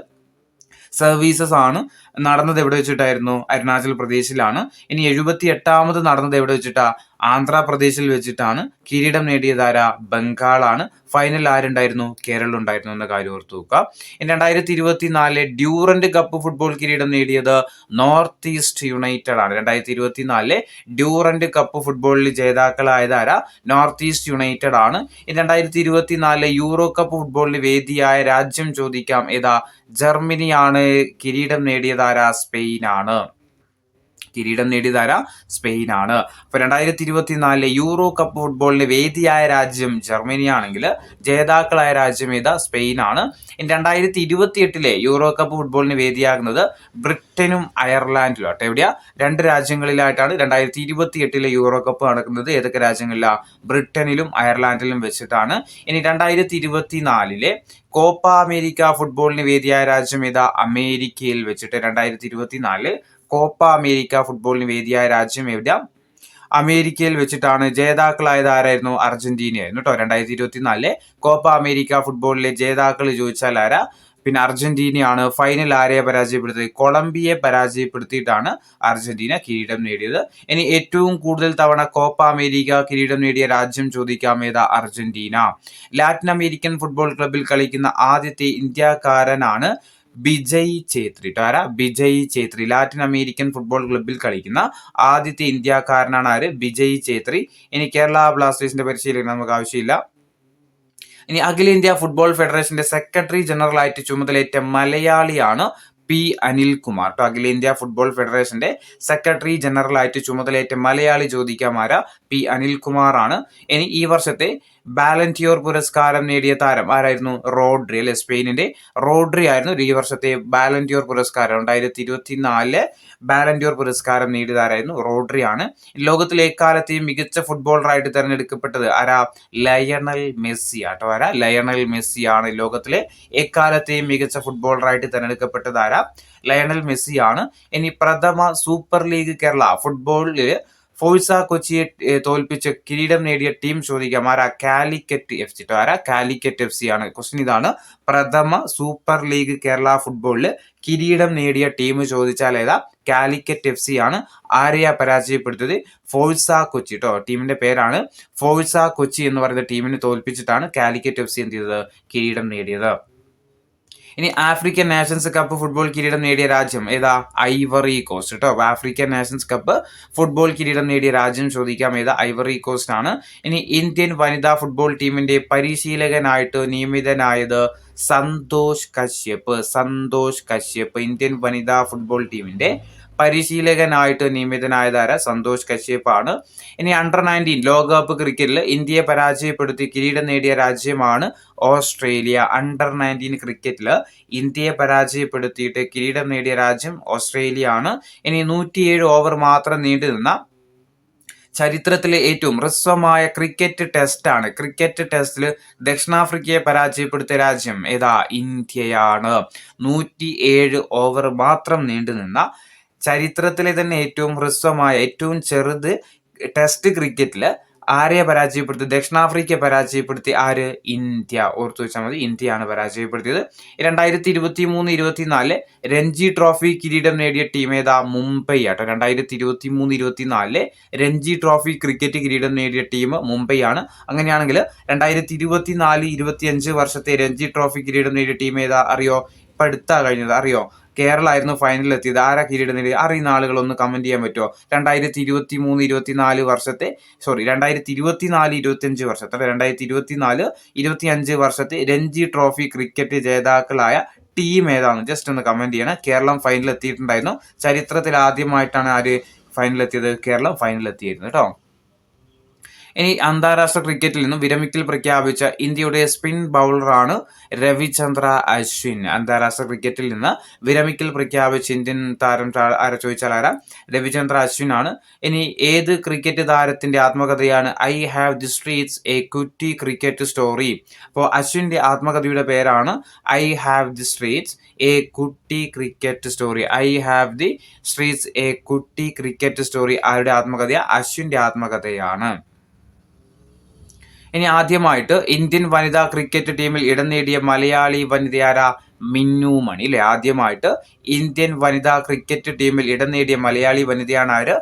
S1: സർവീസസ് ആണ്. നടന്നത് എവിടെ വെച്ചിട്ടായിരുന്നു? അരുണാചൽ പ്രദേശിലാണ്. ഇനി 78ാമത് നടന്നത് എവിടെ വെച്ചിട്ടാ? ആന്ധ്രാപ്രദേശിൽ വെച്ചിട്ടാണ്. കിരീടം നേടിയതാരാ? ബംഗാളാണ്. ഫൈനൽ ആരുണ്ടായിരുന്നു? കേരളം ഉണ്ടായിരുന്നു എന്ന കാര്യം ഓർത്തു വെക്കുക. ഇനി 2024 ഡ്യൂറന്റ് കപ്പ് ഫുട്ബോൾ കിരീടം നേടിയത് നോർത്ത് ഈസ്റ്റ് യുണൈറ്റഡ് ആണ്. 2024 ഡ്യൂറന്റ് കപ്പ് ഫുട്ബോളിൽ ജേതാക്കളായത് ആരാ? നോർത്ത് ഈസ്റ്റ് യുണൈറ്റഡ് ആണ്. ഇനി 2024 യൂറോ കപ്പ് ഫുട്ബോളിന് വേദിയായ രാജ്യം ചോദിക്കാം, ഏതാ? ജർമ്മനിയാണ്. കിരീടം നേടിയതാരാ? സ്പെയിനാണ്. സ്പെയിനാണ്. അപ്പൊ 2024 യൂറോ കപ്പ് ഫുട്ബോളിന് വേദിയായ രാജ്യം ജർമ്മനിയാണെങ്കിൽ ജേതാക്കളായ രാജ്യം ഏതാ? സ്പെയിനാണ്. ഇനി 2028 യൂറോ കപ്പ് ഫുട്ബോളിന് വേദിയാകുന്നത് ബ്രിട്ടനും അയർലാൻഡിലും ആട്ടെ. എവിടെയാ? 2 രാജ്യങ്ങളിലായിട്ടാണ് 2028 യൂറോ കപ്പ് നടക്കുന്നത്. ഏതൊക്കെ രാജ്യങ്ങളിലാ? ബ്രിട്ടനിലും അയർലാൻഡിലും വെച്ചിട്ടാണ്. ഇനി 2024 കോപ്പ അമേരിക്ക ഫുട്ബോളിന് വേദിയായ രാജ്യം ഏതാ? അമേരിക്കയിൽ വെച്ചിട്ട്. 2024 കോപ്പ അമേരിക്ക ഫുട്ബോളിന് വേദിയായ രാജ്യം എവിടെയാ? അമേരിക്കയിൽ വെച്ചിട്ടാണ്. ജേതാക്കളായത് ആരായിരുന്നു? അർജന്റീനയായിരുന്നു കേട്ടോ. 2024 കോപ്പ അമേരിക്ക ഫുട്ബോളിലെ ജേതാക്കൾ ചോദിച്ചാൽ ആരാ? അർജന്റീനയാണ്. ഫൈനൽ ആരെയെ പരാജയപ്പെടുത്തിയത്? കൊളംബിയയെ പരാജയപ്പെടുത്തിയിട്ടാണ് അർജന്റീന കിരീടം നേടിയത്. ഇനി ഏറ്റവും കൂടുതൽ തവണ കോപ്പ അമേരിക്ക കിരീടം നേടിയ രാജ്യം ചോദിക്കാം, ഏതാ? അർജന്റീന. ലാറ്റിൻ അമേരിക്കൻ ഫുട്ബോൾ ക്ലബിൽ കളിക്കുന്ന ആദ്യത്തെ ഇന്ത്യക്കാരനാണ് ബിജയ് ഛേത്രി. ആരാ? Bijay Chhetri. Latin American football ക്ലബിൽ കളിക്കുന്ന ആദ്യത്തെ ഇന്ത്യക്കാരനാണ് ആര്? ബിജയ് ഛേത്രി. ഇനി കേരള ബ്ലാസ്റ്റേഴ്സിന്റെ പരിശീലകൻ നമുക്ക് ആവശ്യമില്ല. ഇനി അഖിലേന്ത്യാ ഫുട്ബോൾ ഫെഡറേഷന്റെ സെക്രട്ടറി ജനറൽ ആയിട്ട് ചുമതലയേറ്റ മലയാളിയാണ് പി അനിൽകുമാർ. അഖിലേന്ത്യാ ഫുട്ബോൾ ഫെഡറേഷന്റെ സെക്രട്ടറി ജനറൽ ആയിട്ട് ചുമതലയേറ്റ മലയാളി ചോദിക്കാം, ആരാ? പി അനിൽകുമാർ ആണ്. ഇനി ഈ വർഷത്തെ ബാലന്റിയോർ പുരസ്കാരം നേടിയ താരം ആരായിരുന്നു? റോഡ്രി. അല്ലെ, സ്പെയിനിന്റെ റോഡ്രി ആയിരുന്നു ഈ വർഷത്തെ ബാലന്റിയോർ പുരസ്കാരം. 2024 ബാലന്റിയോർ പുരസ്കാരം നേടിയതാരായിരുന്നു? റോഡ്രി ആണ്. ലോകത്തിലെ എക്കാലത്തെയും മികച്ച ഫുട്ബോളറായിട്ട് തെരഞ്ഞെടുക്കപ്പെട്ടത് ആരാ? ലയണൽ മെസ്സി ആട്ടോ. ആരാ? ലയണൽ മെസ്സി ആണ് ലോകത്തിലെ എക്കാലത്തെയും മികച്ച ഫുട്ബോളറായിട്ട് തെരഞ്ഞെടുക്കപ്പെട്ടത് ആരാ? ലയണൽ മെസ്സി ആണ്. ഇനി പ്രഥമ സൂപ്പർ ലീഗ് കേരള ഫുട്ബോളില് ഫോഴ്സ കൊച്ചിയെ തോൽപ്പിച്ച് കിരീടം നേടിയ ടീം ചോദിക്കാം, ആരാ? കാലിക്കറ്റ് FC. ആരാ? കാലിക്കറ്റ് FC ആണ്. ക്വസ്റ്റ്യൻ ഇതാണ്. പ്രഥമ സൂപ്പർ ലീഗ് കേരള ഫുട്ബോളില് കിരീടം നേടിയ ടീം ചോദിച്ചാൽ ഏതാ? കാലിക്കറ്റ് FC ആണ്. ആരെയാ പരാജയപ്പെടുത്തിയത്? ഫോഴ്സ കൊച്ചി കേട്ടോ. ടീമിന്റെ പേരാണ് ഫോഴ്സ കൊച്ചി എന്ന് പറയുന്ന ടീമിനെ തോൽപ്പിച്ചിട്ടാണ് കാലിക്കറ്റ് FC എന്ത് ചെയ്തത്? കിരീടം നേടിയത്. ഇനി ആഫ്രിക്കൻ നാഷൻസ് കപ്പ് ഫുട്ബോൾ കിരീടം നേടിയ രാജ്യം ഏതാ? ഐവറി കോസ്റ്റ് കേട്ടോ. ആഫ്രിക്കൻ നാഷൻസ് കപ്പ് ഫുട്ബോൾ കിരീടം നേടിയ രാജ്യം ചോദിക്കാം, ഏതാ? ഐവറി കോസ്റ്റ് ആണ്. ഇനി ഇന്ത്യൻ വനിതാ ഫുട്ബോൾ ടീമിന്റെ പരിശീലകനായിട്ട് നിയമിതനായത് സന്തോഷ് കശ്യപ്. ഇന്ത്യൻ വനിതാ ഫുട്ബോൾ ടീമിന്റെ പരിശീലകനായിട്ട് നിയമിതനായതാര? സന്തോഷ് കശ്യപ് ആണ്. ഇനി അണ്ടർ-19 ലോകകപ്പ് ക്രിക്കറ്റിൽ ഇന്ത്യയെ പരാജയപ്പെടുത്തി കിരീടം നേടിയ രാജ്യമാണ് ഓസ്ട്രേലിയ. അണ്ടർ-19 ക്രിക്കറ്റിൽ ഇന്ത്യയെ പരാജയപ്പെടുത്തിയിട്ട് കിരീടം നേടിയ രാജ്യം ഓസ്ട്രേലിയ ആണ്. ഇനി 107 ഓവർ മാത്രം നീണ്ടുനിന്ന ചരിത്രത്തിലെ ഏറ്റവും ഹ്രസ്വമായ ക്രിക്കറ്റ് ടെസ്റ്റ് ആണ്. ക്രിക്കറ്റ് ടെസ്റ്റിൽ ദക്ഷിണാഫ്രിക്കയെ പരാജയപ്പെടുത്തിയ രാജ്യം ഏതാ? ഇന്ത്യയാണ്. 107 ഓവർ മാത്രം നീണ്ടുനിന്ന ചരിത്രത്തിലെ തന്നെ ഏറ്റവും ഹ്രസ്വമായ, ഏറ്റവും ചെറുത് ടെസ്റ്റ് ക്രിക്കറ്റില് ആരെയെ പരാജയപ്പെടുത്തി? ദക്ഷിണാഫ്രിക്കയെ പരാജയപ്പെടുത്തി. ആര്? ഇന്ത്യ. ഓർത്തു വെച്ചാൽ മതി, ഇന്ത്യയാണ് പരാജയപ്പെടുത്തിയത്. 2023-24 രഞ്ജി ട്രോഫി കിരീടം നേടിയ ടീം ഏതാ? മുംബൈ ആട്ടോ. 2023-24 രഞ്ജി ട്രോഫി ക്രിക്കറ്റ് കിരീടം നേടിയ ടീം മുംബൈ ആണ്. അങ്ങനെയാണെങ്കിൽ 2024-25 വർഷത്തെ രഞ്ജി ട്രോഫി കിരീടം നേടിയ ടീം ഏതാ അറിയോ? ഇപ്പൊ അടുത്താ കഴിഞ്ഞത്, അറിയോ? കേരള ആയിരുന്നു ഫൈനലിൽ എത്തിയത്. ആരാ കിരീടം നേടിയത്? അറിയുന്ന ആളുകൾ ഒന്ന് കമന്റ് ചെയ്യാൻ പറ്റുമോ? 2023-24 വർഷത്തെ 2024-25 വർഷത്തെ 2024-25 വർഷത്തെ രഞ്ജി ട്രോഫി ക്രിക്കറ്റ് ജേതാക്കളായ ടീം ഏതാണ്? ജസ്റ്റ് ഒന്ന് കമന്റ് ചെയ്യണം. കേരളം ഫൈനലിൽ എത്തിയിട്ടുണ്ടായിരുന്നു. ചരിത്രത്തിൽ ആദ്യമായിട്ടാണ് ആര് ഫൈനലിൽ എത്തിയത്? കേരളം ഫൈനലിൽ എത്തിയിരുന്നു കേട്ടോ. ഇനി അന്താരാഷ്ട്ര ക്രിക്കറ്റിൽ നിന്നും വിരമിക്കൽ പ്രഖ്യാപിച്ച ഇന്ത്യയുടെ സ്പിൻ ബൗളറാണ് രവിചന്ദ്ര അശ്വിൻ. അന്താരാഷ്ട്ര ക്രിക്കറ്റിൽ നിന്ന് വിരമിക്കൽ പ്രഖ്യാപിച്ച ഇന്ത്യൻ താരം ആരെ ചോദിച്ചാൽ ആരാ? രവിചന്ദ്ര അശ്വിൻ ആണ്. ഇനി ഏത് ക്രിക്കറ്റ് താരത്തിന്റെ ആത്മകഥയാണ് I have the streets a Kutti cricket story? അപ്പോൾ അശ്വിന്റെ ആത്മകഥയുടെ പേരാണ് I have the streets a Kutti cricket story. I have the streets a Kutti cricket story ആരുടെ ആത്മകഥയാണ്? അശ്വിന്റെ ആത്മകഥയാണ്. ഇനി ആദ്യമായിട്ട് ഇന്ത്യൻ വനിതാ ക്രിക്കറ്റ് ടീമിൽ ഇടം നേടിയ മലയാളി വനിതയാരാ? മിന്നു മണി അല്ലെ. ആദ്യമായിട്ട് ഇന്ത്യൻ വനിതാ ക്രിക്കറ്റ് ടീമിൽ ഇടം നേടിയ മലയാളി വനിതയാണ് ആര്?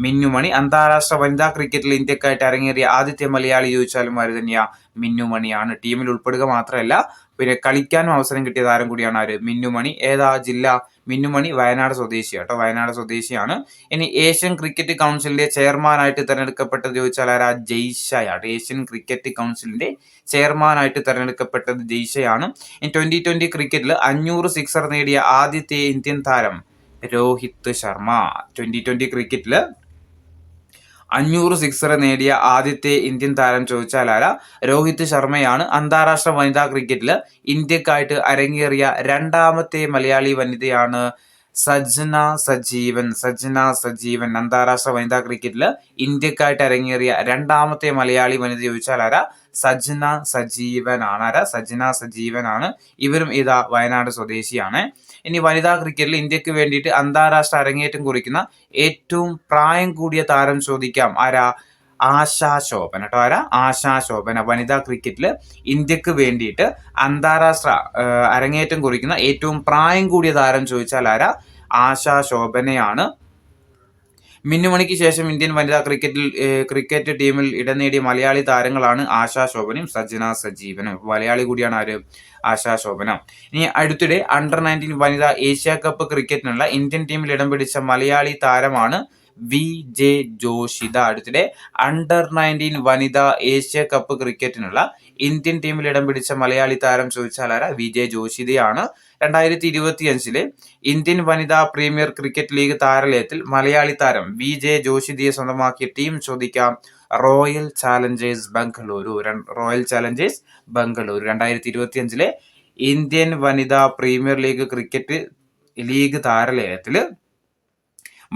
S1: മിന്നുമണി. അന്താരാഷ്ട്ര വനിതാ ക്രിക്കറ്റിൽ ഇന്ത്യക്കായിട്ട് അരങ്ങേറിയ ആദ്യത്തെ മലയാളി ചോദിച്ചാലും ആര് തന്നെയാ? മിന്നുമണിയാണ്. ടീമിൽ ഉൾപ്പെടുക മാത്രമല്ല, പിന്നെ കളിക്കാനും അവസരം കിട്ടിയ താരം കൂടിയാണ് ആര്? മിന്നുമണി. ഏതാ ജില്ല? മിന്നുമണി വയനാട് സ്വദേശിയാട്ടോ. വയനാട് സ്വദേശിയാണ്. ഇനി ഏഷ്യൻ ക്രിക്കറ്റ് കൗൺസിലിന്റെ ചെയർമാനായിട്ട് തെരഞ്ഞെടുക്കപ്പെട്ടത് ചോദിച്ചാൽ ആരാ? ജയ്ഷയാണ്. ഏഷ്യൻ ക്രിക്കറ്റ് കൗൺസിലിന്റെ ചെയർമാനായിട്ട് തെരഞ്ഞെടുക്കപ്പെട്ടത് ജയ്ഷയാണ്. ഇനി 2020 ക്രിക്കറ്റിൽ 500 സിക്സർ നേടിയ ആദ്യത്തെ ഇന്ത്യൻ താരം രോഹിത് ശർമ്മ. 2020 ക്രിക്കറ്റിൽ 500 സിക്സർ നേടിയ ആദ്യത്തെ ഇന്ത്യൻ താരം ചോദിച്ചാൽ ആരാ? രോഹിത് ശർമ്മയാണ്. അന്താരാഷ്ട്ര വനിതാ ക്രിക്കറ്റിൽ ഇന്ത്യക്കായിട്ട് അരങ്ങേറിയ രണ്ടാമത്തെ മലയാളി വനിതയാണ് സജ്ന സജീവൻ. സജ്ന സജീവൻ അന്താരാഷ്ട്ര വനിതാ ക്രിക്കറ്റിൽ ഇന്ത്യക്കായിട്ട് അരങ്ങേറിയ രണ്ടാമത്തെ മലയാളി വനിത ചോദിച്ചാൽ ആരാ? സജ്ന സജീവനാണ്. ആരാ? സജ്ന സജീവനാണ്. ഇവരും ഇതാ വയനാട് സ്വദേശിയാണ്. ഇനി വനിതാ ക്രിക്കറ്റിൽ ഇന്ത്യക്ക് വേണ്ടിയിട്ട് അന്താരാഷ്ട്ര അരങ്ങേറ്റം കുറിക്കുന്ന ഏറ്റവും പ്രായം കൂടിയ താരം ചോദിക്കാം. ആരാ? ആശാ ശോഭന കേട്ടോ. ആരാ? ആശാ ശോഭന. വനിതാ ക്രിക്കറ്റിൽ ഇന്ത്യക്ക് വേണ്ടിയിട്ട് അന്താരാഷ്ട്ര അരങ്ങേറ്റം കുറിക്കുന്ന ഏറ്റവും പ്രായം കൂടിയ താരം ചോദിച്ചാൽ ആരാ? ആശാ ശോഭനയാണ്. മിന്നുമണിക്ക് ശേഷം ഇന്ത്യൻ വനിതാ ക്രിക്കറ്റ് ടീമിൽ ഇടം നേടിയ മലയാളി താരങ്ങളാണ് ആശാ ശോഭനയും സജ്ന സജീവനും. മലയാളി കൂടിയാണ് ആര്? ആശാ ശോഭന. ഇനി അടുത്തിടെ അണ്ടർ-19 വനിതാ ഏഷ്യ കപ്പ് ക്രിക്കറ്റിനുള്ള ഇന്ത്യൻ ടീമിൽ ഇടം പിടിച്ച മലയാളി താരമാണ് VJ ജോഷിത. അടുത്തിടെ അണ്ടർ-19 വനിതാ ഏഷ്യ കപ്പ് ക്രിക്കറ്റിനുള്ള ഇന്ത്യൻ ടീമിൽ ഇടം പിടിച്ച മലയാളി താരം ചോദിച്ചാൽ ആരാ? VJ ജോഷിതയാണ്. 2025 ഇന്ത്യൻ വനിതാ പ്രീമിയർ ക്രിക്കറ്റ് ലീഗ് താരലേലത്തിൽ മലയാളി താരം VJ ജോഷിതയെ സ്വന്തമാക്കിയ ടീം ചോദിക്കാം. Royal Challengers Bengaluru. Royal Challengers Bengaluru. 2025 Indian വനിതാ പ്രീമിയർ ലീഗ് ക്രിക്കറ്റ് ലീഗ് താരലേലത്തിൽ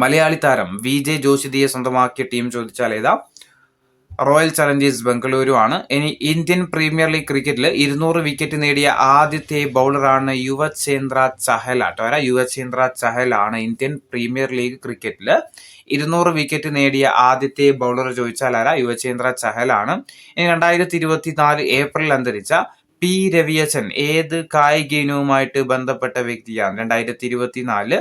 S1: മലയാളി താരം VJ ജോഷിതയെ സ്വന്തമാക്കിയ ടീം ചോദിച്ചാൽ ഏതാ? റോയൽ ചലഞ്ചേഴ്സ് ബംഗളൂരു ആണ്. ഇനി ഇന്ത്യൻ പ്രീമിയർ ലീഗ് ക്രിക്കറ്റിൽ 200 വിക്കറ്റ് നേടിയ ആദ്യത്തെ ബൗളറാണ് യുവചേന്ദ്ര ചഹൽ ആട്ടോ. യുവചേന്ദ്ര ചഹൽ ആണ്. ഇന്ത്യൻ പ്രീമിയർ ലീഗ് ക്രിക്കറ്റിൽ 200 വിക്കറ്റ് നേടിയ ആദ്യത്തെ ബൗളർ ചോദിച്ചാൽ ആരാ? യുവചേന്ദ്ര ചഹൽ ആണ്. ഇനി 2024 ഏപ്രിലിൽ അന്തരിച്ച P രവിയച്ചൻ ഏത് കായിക ഇനവുമായിട്ട് ബന്ധപ്പെട്ട വ്യക്തിയാണ്? 2024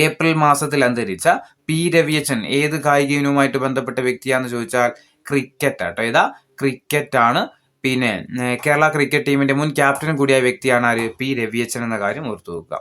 S1: ഏപ്രിൽ മാസത്തിൽ അന്തരിച്ച P രവിയച്ചൻ ഏത് കായിക ഇനവുമായിട്ട് ബന്ധപ്പെട്ട വ്യക്തിയാണെന്ന് ചോദിച്ചാൽ ക്രിക്കറ്റ് ആട്ടോ. ഏതാ? ക്രിക്കറ്റ് ആണ്. പിന്നെ കേരള ക്രിക്കറ്റ് ടീമിന്റെ മുൻ ക്യാപ്റ്റൻ കൂടിയായ വ്യക്തിയാണ് ആര്? P രവിയച്ചൻ എന്ന കാര്യം ഓർത്തു വെക്കുക.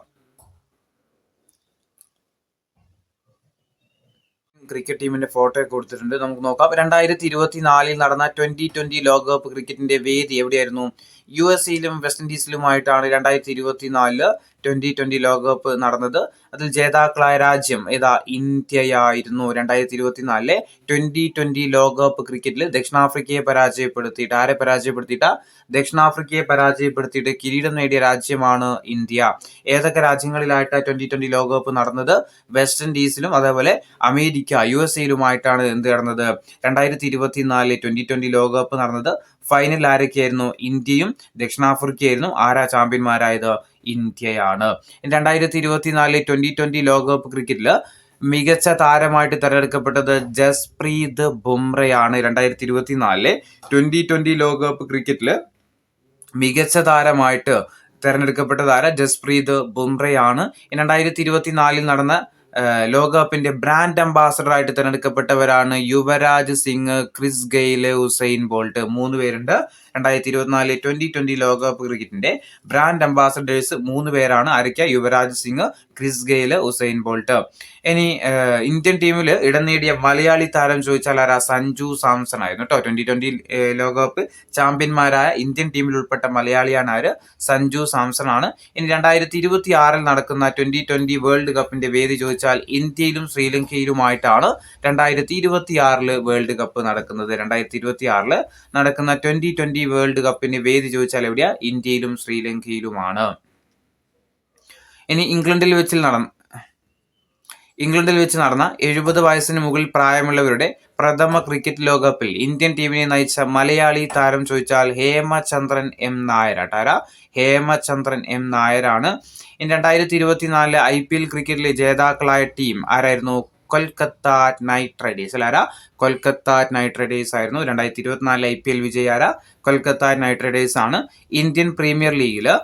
S1: ക്രിക്കറ്റ് ടീമിന്റെ ഫോട്ടോ ഒക്കെ കൊടുത്തിട്ടുണ്ട്, നമുക്ക് നോക്കാം. 2024 നടന്ന 2020 ലോകകപ്പ് ക്രിക്കറ്റിന്റെ വേദി എവിടെയായിരുന്നു? USA-യിലും വെസ്റ്റ് ഇൻഡീസിലുമായിട്ടാണ് 2024 2020 ലോകകപ്പ് നടന്നത്. അതിൽ ജേതാക്കളായ രാജ്യം ഏതാ? ഇന്ത്യയായിരുന്നു. 2024 2020 ലോകകപ്പ് ക്രിക്കറ്റിൽ ദക്ഷിണാഫ്രിക്കയെ പരാജയപ്പെടുത്തിയിട്ട് ദക്ഷിണാഫ്രിക്കയെ പരാജയപ്പെടുത്തിയിട്ട് കിരീടം നേടിയ രാജ്യമാണ് ഇന്ത്യ. ഏതൊക്കെ രാജ്യങ്ങളിലായിട്ടാണ് 2020 ലോകകപ്പ് നടന്നത്? വെസ്റ്റ് ഇൻഡീസിലും അതേപോലെ അമേരിക്ക USA-യിലുമായിട്ടാണ് എന്ത് നടന്നത്? 2024 2020 ലോകകപ്പ് നടന്നത്. ഫൈനൽ ആരൊക്കെയായിരുന്നു? ഇന്ത്യയും ദക്ഷിണാഫ്രിക്കയായിരുന്നു. ആരാ ചാമ്പ്യന്മാരായത്? ഇന്ത്യയാണ്. 2024 2020 ലോകകപ്പ് ക്രിക്കറ്റിൽ മികച്ച താരമായിട്ട് തെരഞ്ഞെടുക്കപ്പെട്ടത് ജസ്പ്രീത് ബുംറയാണ്. 2024 2020 ലോകകപ്പ് ക്രിക്കറ്റില് മികച്ച താരമായിട്ട് തെരഞ്ഞെടുക്കപ്പെട്ടത് ജസ്പ്രീത് ബുംറയാണ്. 2024 നടന്ന ലോകകപ്പിന്റെ ബ്രാൻഡ് അംബാസഡർ ആയിട്ട് തെരഞ്ഞെടുക്കപ്പെട്ടവരാണ് Yuvraj Singh, Chris Gayle, Usain Bolt. 3 പേരുണ്ട്. 2024 2020 ലോകകപ്പ് ക്രിക്കറ്റിന്റെ ബ്രാൻഡ് അംബാസഡേഴ്സ് 3 പേരാണ്. ആരൊക്കെ? Yuvraj Singh, Chris Gayle, Usain Bolt. ഇനി ഇന്ത്യൻ ടീമിൽ ഇടം നേടിയ മലയാളി താരം ചോദിച്ചാൽ സഞ്ജു സാംസൺ ആയിരുന്നു കേട്ടോ. 2020 ലോകകപ്പ് ചാമ്പ്യന്മാരായ ഇന്ത്യൻ ടീമിൽ ഉൾപ്പെട്ട മലയാളിയാണ് സഞ്ജു സാംസൺ ആണ്. ഇനി 2026 നടക്കുന്ന 2020 വേൾഡ് കപ്പിന്റെ വേദി ചോദിച്ചാൽ ഇന്ത്യയിലും ശ്രീലങ്കയിലുമായിട്ടാണ് 2026 വേൾഡ് കപ്പ് നടക്കുന്നത്. 2026 നടക്കുന്ന 2020 വേൾഡ് കപ്പിന്റെ വേദി ചോദിച്ചാൽ എവിടെയാ? ഇന്ത്യയിലും ശ്രീലങ്കയിലുമാണ്. ഇനി ഇംഗ്ലണ്ടിൽ വെച്ച് നടന്ന 70 വയസ്സിന് മുകളിൽ പ്രായമുള്ളവരുടെ പ്രഥമ ക്രിക്കറ്റ് ലോകകപ്പിൽ ഇന്ത്യൻ ടീമിനെ നയിച്ച മലയാളി താരം ചോദിച്ചാൽ ഹേമചന്ദ്രൻ എം നായരാണ്. ഹേമചന്ദ്രൻ എം നായരാണ്. ഇനി 2024 IPL ക്രിക്കറ്റിലെ ജേതാക്കളായ ടീം ആരായിരുന്നു? Kolkata night Riders. Kolkata night Riders ആയിരുന്നു. 2024 IPL വിജയി കൊൽക്കത്ത നൈറ്റ് റൈഡേഴ്സ് ആണ്. ഇന്ത്യൻ പ്രീമിയർ ലീഗില്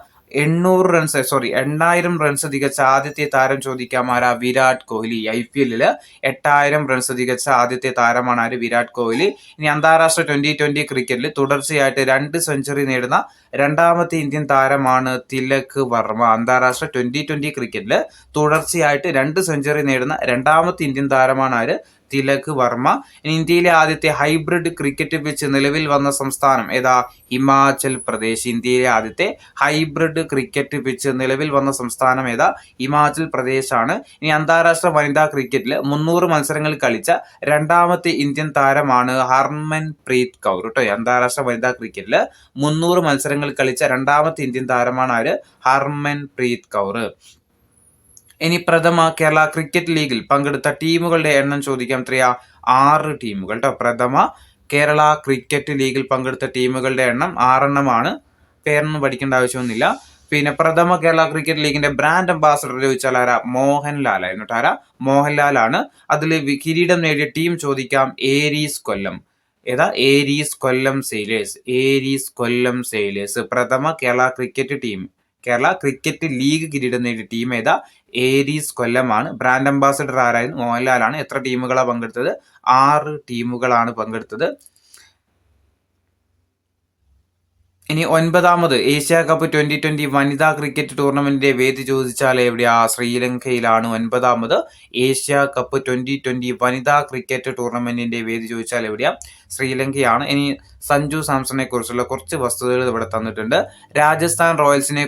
S1: 8000 റൺസ് തികച്ച ആദ്യത്തെ താരം ചോദിക്കാം വിരാട് കോഹ്ലി. IPL 8000 റൺസ് തികച്ച ആദ്യത്തെ താരമാണ് വിരാട് കോഹ്ലി. ഇനി അന്താരാഷ്ട്ര 2020 ക്രിക്കറ്റിൽ തുടർച്ചയായിട്ട് 2 സെഞ്ചുറി നേടുന്ന രണ്ടാമത്തെ ഇന്ത്യൻ താരമാണ് തിലക് വർമ്മ. അന്താരാഷ്ട്ര 2020 ക്രിക്കറ്റിൽ തുടർച്ചയായിട്ട് 2 സെഞ്ചുറി നേടുന്ന രണ്ടാമത്തെ ഇന്ത്യൻ താരമാണ് തിലക് വർമ്മ. ഇന്ത്യയിലെ ആദ്യത്തെ ഹൈബ്രിഡ് ക്രിക്കറ്റ് പിച്ച് നിലവിൽ വന്ന സംസ്ഥാനം ഏതാ? ഹിമാചൽ പ്രദേശ്. ഇന്ത്യയിലെ ആദ്യത്തെ ഹൈബ്രിഡ് ക്രിക്കറ്റ് പിച്ച് നിലവിൽ വന്ന സംസ്ഥാനം ഏതാ? ഹിമാചൽ പ്രദേശ് ആണ്. ഇനി അന്താരാഷ്ട്ര വനിതാ ക്രിക്കറ്റിൽ 300 മത്സരങ്ങൾ കളിച്ച രണ്ടാമത്തെ ഇന്ത്യൻ താരമാണ് ഹർമൻ പ്രീത് കൗർ കേട്ടോ. അന്താരാഷ്ട്ര വനിതാ ക്രിക്കറ്റിൽ 300 മത്സരങ്ങൾ കളിച്ച രണ്ടാമത്തെ ഇന്ത്യൻ താരമാണ് ഹർമൻ പ്രീത് കൗർ. ഇനി പ്രഥമ കേരള ക്രിക്കറ്റ് ലീഗിൽ പങ്കെടുത്ത ടീമുകളുടെ എണ്ണം ചോദിക്കാം. 6 ടീമുകൾ കേട്ടോ. പ്രഥമ കേരള ക്രിക്കറ്റ് ലീഗിൽ പങ്കെടുത്ത ടീമുകളുടെ എണ്ണം 6 എണ്ണമാണ്. പേരൊന്നും പഠിക്കേണ്ട ആവശ്യമൊന്നുമില്ല. പിന്നെ പ്രഥമ കേരള ക്രിക്കറ്റ് ലീഗിന്റെ ബ്രാൻഡ് അംബാസഡർ ചോദിച്ചാൽ മോഹൻലാൽ ആയിരുന്നു കേട്ടോ. മോഹൻലാലാണ്. അതിൽ കിരീടം നേടിയ ടീം ചോദിക്കാം. ഏരീസ് കൊല്ലം. ഏതാ? ഏരീസ് കൊല്ലം സെയിലേഴ്സ്. പ്രഥമ Kerala cricket team, Kerala cricket league കിരീടം നേടിയ ടീം ഏതാ? ഏരീസ് കൊല്ലമാണ്. ബ്രാൻഡ് അംബാസഡർ ആരായിരുന്നു? മോഹൻലാലാണ്. എത്ര ടീമുകളാണ് പങ്കെടുത്തത്? 6 ടീമുകളാണ് പങ്കെടുത്തത്. ഇനി 9ാമത് ഏഷ്യ കപ്പ് 2020 വനിതാ ക്രിക്കറ്റ് ടൂർണമെന്റിന്റെ വേദി ചോദിച്ചാൽ എവിടെയാ? ശ്രീലങ്കയിലാണ്. 9ാമത് ഏഷ്യ കപ്പ് 2020 വനിതാ ക്രിക്കറ്റ് ടൂർണമെന്റിന്റെ വേദി ചോദിച്ചാൽ എവിടെയാ? ശ്രീലങ്കയാണ്. ഇനി സഞ്ജു സാംസണിനെ കുറിച്ചുള്ള കുറച്ച് വസ്തുതകൾ ഇവിടെ തന്നിട്ടുണ്ട്. രാജസ്ഥാൻ റോയൽസിനെ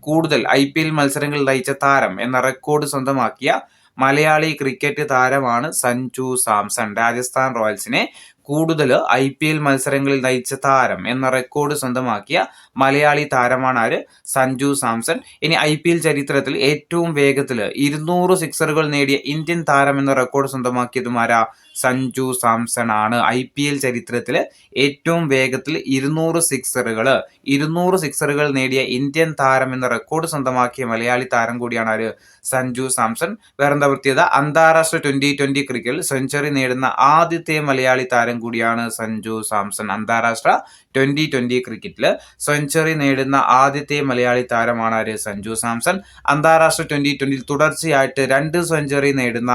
S1: കൂടുതൽ IPL മത്സരങ്ങൾ നയിച്ച താരം എന്ന റെക്കോർഡ് സ്വന്തമാക്കിയ മലയാളി ക്രിക്കറ്റ് താരമാണ് സഞ്ജു സാംസൺ. രാജസ്ഥാൻ റോയൽസിനെ കൂടുതൽ IPL മത്സരങ്ങളിൽ നയിച്ച താരം എന്ന റെക്കോർഡ് സ്വന്തമാക്കിയ മലയാളി താരമാണ് സഞ്ജു സാംസൺ. ഇനി IPL ചരിത്രത്തിൽ ഏറ്റവും വേഗത്തിൽ 200 സിക്സറുകൾ നേടിയ ഇന്ത്യൻ താരം എന്ന റെക്കോർഡ് സ്വന്തമാക്കിയതും സഞ്ജു സാംസൺ ആണ്. IPL ചരിത്രത്തിൽ ഏറ്റവും വേഗത്തിൽ 200 സിക്സറുകൾ നേടിയ ഇന്ത്യൻ താരം എന്ന റെക്കോർഡ് സ്വന്തമാക്കിയ മലയാളി താരം കൂടിയാണ് സഞ്ജു സാംസൺ. വേറെന്താ പ്രത്യേകത? അന്താരാഷ്ട്ര 2020 ക്രിക്കറ്റിൽ സെഞ്ചുറി നേടുന്ന ആദ്യത്തെ മലയാളി താരം കൂടിയാണ് സഞ്ജു സാംസൺ. അന്താരാഷ്ട്ര 2020 ക്രിക്കറ്റിൽ സെഞ്ചുറി നേടുന്ന ആദ്യത്തെ മലയാളി താരമാണ് സഞ്ജു സാംസൺ. അന്താരാഷ്ട്ര 2020 തുടർച്ചയായിട്ട് 2 സെഞ്ചുറി നേടുന്ന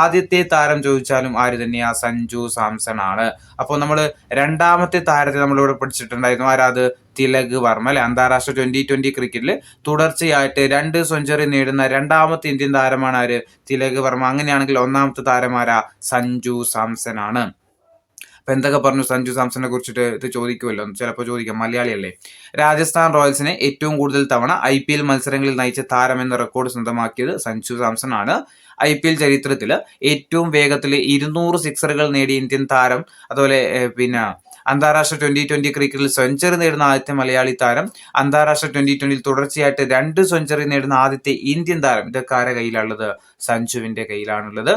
S1: ആദ്യത്തെ താരം ചോദിച്ചാലും ആര് തന്നെയാ? സഞ്ജു സാംസൺ ആണ്. അപ്പോൾ നമ്മൾ രണ്ടാമത്തെ താരത്തെ നമ്മളിവിടെ പഠിച്ചിട്ടുണ്ടായിരുന്നു. ആരാത്? തിലക് വർമ്മ അല്ലെ. അന്താരാഷ്ട്ര 2020 ക്രിക്കറ്റിൽ തുടർച്ചയായിട്ട് 2 സെഞ്ചുറി നേടുന്ന രണ്ടാമത്തെ ഇന്ത്യൻ താരമാണ് തിലക് വർമ്മ. അങ്ങനെയാണെങ്കിൽ 1ാമത്തെ താരമാരാ? സഞ്ജു സാംസൺ ആണ്. അപ്പൊ എന്തൊക്കെ പറഞ്ഞു സഞ്ജു സാംസണിനെ കുറിച്ചിട്ട്? ഇത് ചോദിക്കുമല്ലോ, ചിലപ്പോൾ ചോദിക്കാം, മലയാളിയല്ലേ. രാജസ്ഥാൻ റോയൽസിനെ ഏറ്റവും കൂടുതൽ തവണ IPL മത്സരങ്ങളിൽ നയിച്ച താരം എന്ന റെക്കോർഡ് സ്വന്തമാക്കിയത് സഞ്ജു സാംസൺ ആണ്. IPL ചരിത്രത്തിൽ ഏറ്റവും വേഗത്തിൽ 200 സിക്സറുകൾ നേടിയ ഇന്ത്യൻ താരം, അതുപോലെ പിന്നെ അന്താരാഷ്ട്ര 2020 ക്രിക്കറ്റിൽ സെഞ്ചുറി നേടുന്ന ആദ്യത്തെ മലയാളി താരം, അന്താരാഷ്ട്ര 2020 തുടർച്ചയായിട്ട് 2 സെഞ്ചുറി നേടുന്ന ആദ്യത്തെ ഇന്ത്യൻ താരം, ഇതൊക്കെ ആരുടെ കയ്യിലാണുള്ളത്? സഞ്ജുവിന്റെ കയ്യിലാണുള്ളത്.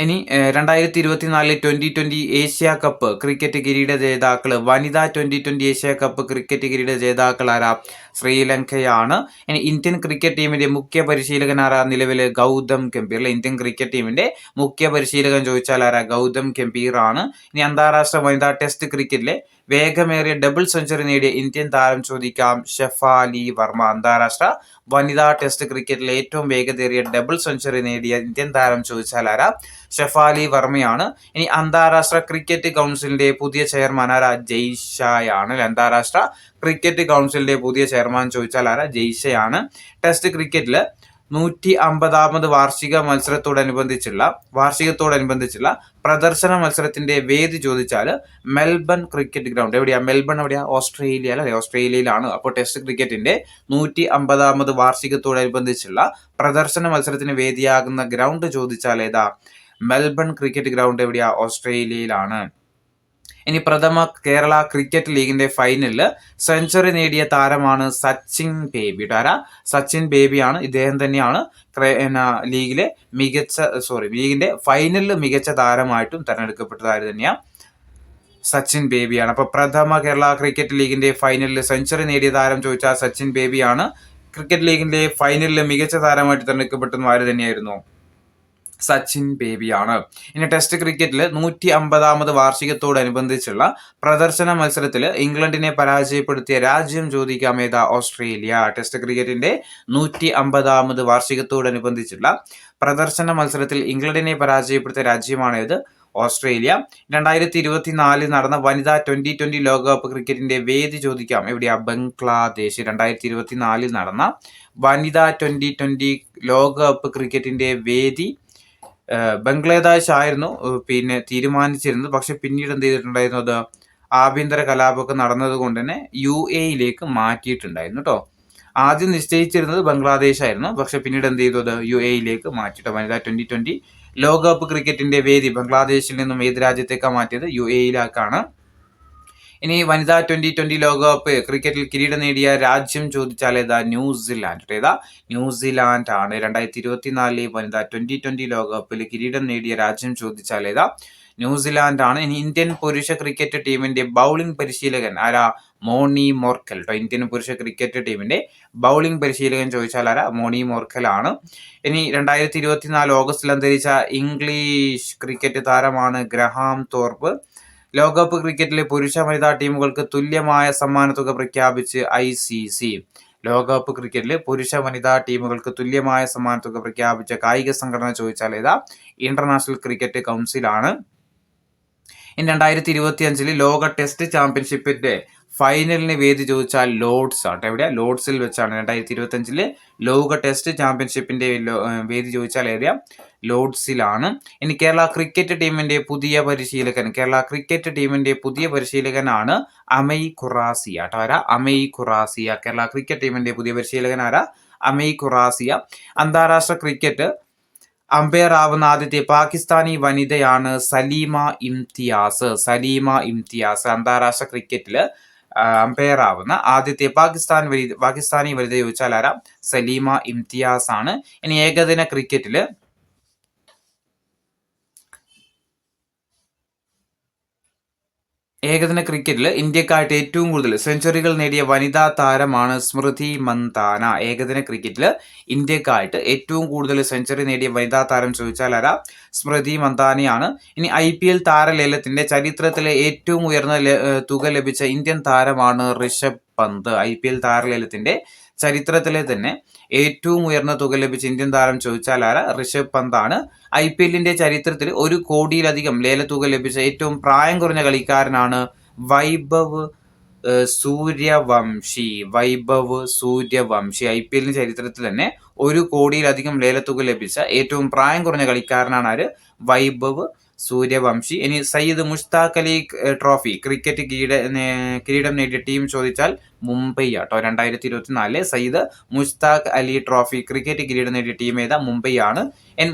S1: ഇനി 2024 2020 ഏഷ്യ കപ്പ് ക്രിക്കറ്റ് കിരീട ജേതാക്കൾ, വനിതാ 2020 ഏഷ്യ കപ്പ് ക്രിക്കറ്റ് കിരീട ജേതാക്കൾ ആരാ? ശ്രീലങ്കയാണ്. ഇനി ഇന്ത്യൻ ക്രിക്കറ്റ് ടീമിന്റെ മുഖ്യ പരിശീലകൻ ആരാ? നിലവിൽ ഗൗതം ഗംഭീർ. ഇന്ത്യൻ ക്രിക്കറ്റ് ടീമിന്റെ മുഖ്യ പരിശീലകൻ ചോദിച്ചാൽ ആരാ? ഗൗതം ഗംഭീർ ആണ്. ഇനി അന്താരാഷ്ട്ര വനിതാ ടെസ്റ്റ് ക്രിക്കറ്റിലെ വേഗമേറിയ ഡബിൾ സെഞ്ചുറി നേടിയ ഇന്ത്യൻ താരം ചോദിക്കാം, ഷെഫാലി വർമ്മ. അന്താരാഷ്ട്ര വനിതാ ടെസ്റ്റ് ക്രിക്കറ്റിലെ ഏറ്റവും വേഗതയേറിയ ഡബിൾ സെഞ്ചുറി നേടിയ ഇന്ത്യൻ താരം ചോദിച്ചാൽ ആരാ? ഷെഫാലി വർമ്മയാണ്. ഇനി അന്താരാഷ്ട്ര ക്രിക്കറ്റ് കൗൺസിലിന്റെ പുതിയ ചെയർമാൻ ആരാ? ജയ്ഷയാണ്. അന്താരാഷ്ട്ര ക്രിക്കറ്റ് കൗൺസിലിന്റെ പുതിയ ചെയർമാൻ ചോദിച്ചാൽ ആരാ? ജയ്ഷയാണ്. ടെസ്റ്റ് ക്രിക്കറ്റിൽ 150ാമത് വാർഷികത്തോടനുബന്ധിച്ചുള്ള പ്രദർശന മത്സരത്തിന്റെ വേദി ചോദിച്ചാൽ മെൽബൺ ക്രിക്കറ്റ് ഗ്രൗണ്ട്. എവിടെയാ മെൽബൺ? എവിടെയാ? ഓസ്ട്രേലിയ അല്ലെ? ഓസ്ട്രേലിയയിലാണ്. അപ്പോൾ ടെസ്റ്റ് ക്രിക്കറ്റിന്റെ 150ാമത് വാർഷികത്തോടനുബന്ധിച്ചുള്ള പ്രദർശന മത്സരത്തിന് വേദിയാകുന്ന ഗ്രൗണ്ട് ചോദിച്ചാൽ ഏതാ? Melbourne cricket ground. എവിടെയാ? ഓസ്ട്രേലിയയിലാണ്. ഇനി പ്രഥമ കേരള ക്രിക്കറ്റ് ലീഗിന്റെ ഫൈനലിൽ സെഞ്ചുറി നേടിയ താരമാണ് സച്ചിൻ ബേബി. ആരാ? സച്ചിൻ ബേബിയാണ്. ഇദ്ദേഹം തന്നെയാണ് ലീഗിന്റെ ഫൈനലിൽ മികച്ച താരമായിട്ടും തെരഞ്ഞെടുക്കപ്പെട്ടതായത് തന്നെയാണ് സച്ചിൻ ബേബിയാണ്. അപ്പൊ പ്രഥമ കേരള ക്രിക്കറ്റ് ലീഗിന്റെ ഫൈനലിൽ സെഞ്ചുറി നേടിയ താരം ചോദിച്ചാൽ സച്ചിൻ ബേബിയാണ്. ക്രിക്കറ്റ് ലീഗിന്റെ ഫൈനലിൽ മികച്ച താരമായിട്ട് തെരഞ്ഞെടുക്കപ്പെട്ടതും ആര് തന്നെയായിരുന്നു? സച്ചിൻ ബേബിയാണ്. ഇനി ടെസ്റ്റ് ക്രിക്കറ്റിൽ 150ാമത് വാർഷികത്തോടനുബന്ധിച്ചുള്ള പ്രദർശന മത്സരത്തിൽ ഇംഗ്ലണ്ടിനെ പരാജയപ്പെടുത്തിയ രാജ്യം ചോദിക്കാം, ഏതാ? ഓസ്ട്രേലിയ. ടെസ്റ്റ് ക്രിക്കറ്റിന്റെ 150ാമത് വാർഷികത്തോടനുബന്ധിച്ചുള്ള പ്രദർശന മത്സരത്തിൽ ഇംഗ്ലണ്ടിനെ പരാജയപ്പെടുത്തിയ രാജ്യമാണേത്? ഓസ്ട്രേലിയ. 2024 നടന്ന വനിതാ 2020 ലോകകപ്പ് ക്രിക്കറ്റിന്റെ വേദി ചോദിക്കാം, എവിടെയാ? ബംഗ്ലാദേശ്. 2024 നടന്ന വനിതാ 2020 ലോകകപ്പ് ക്രിക്കറ്റിന്റെ വേദി ബംഗ്ലാദേശ് ആയിരുന്നു തീരുമാനിച്ചിരുന്നത്. പക്ഷെ പിന്നീട് എന്ത് ചെയ്തിട്ടുണ്ടായിരുന്നു? അത് ആഭ്യന്തര കലാപമൊക്കെ നടന്നത് കൊണ്ട് തന്നെ UAE മാറ്റിയിട്ടുണ്ടായിരുന്നു കേട്ടോ. ആദ്യം നിശ്ചയിച്ചിരുന്നത് ബംഗ്ലാദേശ് ആയിരുന്നു. പക്ഷെ പിന്നീട് എന്ത് ചെയ്തു? അത് UAE മാറ്റിയിട്ട് വനിതാ 2020 ലോകകപ്പ് ക്രിക്കറ്റിന്റെ വേദി ബംഗ്ലാദേശിൽ നിന്നും ഏത് രാജ്യത്തേക്കാണ് മാറ്റിയത്? UAE ഇനി വനിതാ 2020 ലോകകപ്പ് ക്രിക്കറ്റിൽ കിരീടം നേടിയ രാജ്യം ചോദിച്ചാൽ ഏതാ? ന്യൂസിലാൻഡ്. ഏതാ? ന്യൂസിലാൻഡ് ആണ്. 2024 വനിതാ 2020 ലോകകപ്പിൽ കിരീടം നേടിയ രാജ്യം ചോദിച്ചാൽ ഏതാ? ന്യൂസിലാൻഡ് ആണ്. ഇനി ഇന്ത്യൻ പുരുഷ ക്രിക്കറ്റ് ടീമിന്റെ ബൗളിംഗ് പരിശീലകൻ ആരാ? മോണി മോർക്കൽ. ഇന്ത്യൻ പുരുഷ ക്രിക്കറ്റ് ടീമിന്റെ ബൗളിംഗ് പരിശീലകൻ ചോദിച്ചാൽ ആരാ? മോണി മോർക്കൽ ആണ്. ഇനി 2024 ഓഗസ്റ്റിൽ അന്തരിച്ച ഇംഗ്ലീഷ് ക്രിക്കറ്റ് താരമാണ് ഗ്രഹാം തോർപ്പ്. ലോകകപ്പ് ക്രിക്കറ്റിലെ പുരുഷ വനിതാ ടീമുകൾക്ക് തുല്യമായ സമ്മാനത്തുക പ്രഖ്യാപിച്ച് ICC. ലോകകപ്പ് ക്രിക്കറ്റിലെ പുരുഷ വനിതാ ടീമുകൾക്ക് തുല്യമായ സമ്മാനത്തുക പ്രഖ്യാപിച്ച കായിക സംഘടന ചോദിച്ചാൽ ഏതാ? ഇന്റർനാഷണൽ ക്രിക്കറ്റ് കൗൺസിലാണ്. ഇനി 2025 ലോക ടെസ്റ്റ് ചാമ്പ്യൻഷിപ്പിന്റെ ഫൈനലിന് വേദി ചോദിച്ചാൽ ലോർഡ്സ് ആണ്. എവിടെയാ? ലോർഡ്സിൽ വെച്ചാണ് 2025 ലോക ടെസ്റ്റ് ചാമ്പ്യൻഷിപ്പിന്റെ വേദി ചോദിച്ചാൽ ഏരിയ ലോർഡ്സിലാണ്. ഇനി കേരള ക്രിക്കറ്റ് ടീമിന്റെ പുതിയ പരിശീലകനാണ് അമയ് ഖുറാസിയ. അമയ് ഖുറാസിയ. കേരള ക്രിക്കറ്റ് ടീമിന്റെ പുതിയ പരിശീലകൻ ആരാ? അമയ് ഖുറാസിയ. അന്താരാഷ്ട്ര ക്രിക്കറ്റ് അമ്പയർ ആവുന്ന ആദ്യത്തെ പാകിസ്ഥാനി വനിതയാണ് സലീമ ഇംതിയാസ്. അന്താരാഷ്ട്ര ക്രിക്കറ്റില് അമ്പയർ ആവുന്ന ആദ്യത്തെ പാകിസ്ഥാനി വനിത ചോദിച്ചാൽ ആരാ? സലീമ ഇംതിയാസ് ആണ്. ഇനി ഏകദിന ക്രിക്കറ്റിൽ ഇന്ത്യക്കായിട്ട് ഏറ്റവും കൂടുതൽ സെഞ്ചുറികൾ നേടിയ വനിതാ താരമാണ് സ്മൃതി മന്ദാന. ഏകദിന ക്രിക്കറ്റിൽ ഇന്ത്യക്കായിട്ട് ഏറ്റവും കൂടുതൽ സെഞ്ചുറി നേടിയ വനിതാ താരം ചോദിച്ചാൽ ആരാ? സ്മൃതി മന്ദാനയാണ്. ഇനി IPL താരലേലത്തിന്റെ ചരിത്രത്തിലെ ഏറ്റവും ഉയർന്ന തുക ലഭിച്ച ഇന്ത്യൻ താരമാണ് ഋഷഭ് പന്ത്. IPL താരലേലത്തിന്റെ ചരിത്രത്തിലെ തന്നെ ഏറ്റവും ഉയർന്ന തുക ലഭിച്ച ഇന്ത്യൻ താരം ചോദിച്ചാൽ ആരാ? ഋഷഭ് പന്താണ്. IPLന്റെ ചരിത്രത്തിൽ 1 കോടിയിലധികം ലേലത്തുക ലഭിച്ച ഏറ്റവും പ്രായം കുറഞ്ഞ കളിക്കാരനാണ് വൈഭവ് സൂര്യവംശി. IPLന്റെ ചരിത്രത്തിൽ തന്നെ 1 കോടിയിലധികം ലേലത്തുക ലഭിച്ച ഏറ്റവും പ്രായം കുറഞ്ഞ കളിക്കാരനാണ് ആര്? വൈഭവ് സൂര്യവംശി. ഇനി സയ്യിദ് മുഷ്താഖ് അലി ട്രോഫി ക്രിക്കറ്റ് കിരീടം നേടിയ ടീം ചോദിച്ചാൽ മുംബൈ ആട്ടോ. 2024 സയ്യിദ് മുഷ്താഖ് അലി ട്രോഫി ക്രിക്കറ്റ് കിരീടം നേടിയ ടീം ഏതാ? മുംബൈ ആണ്.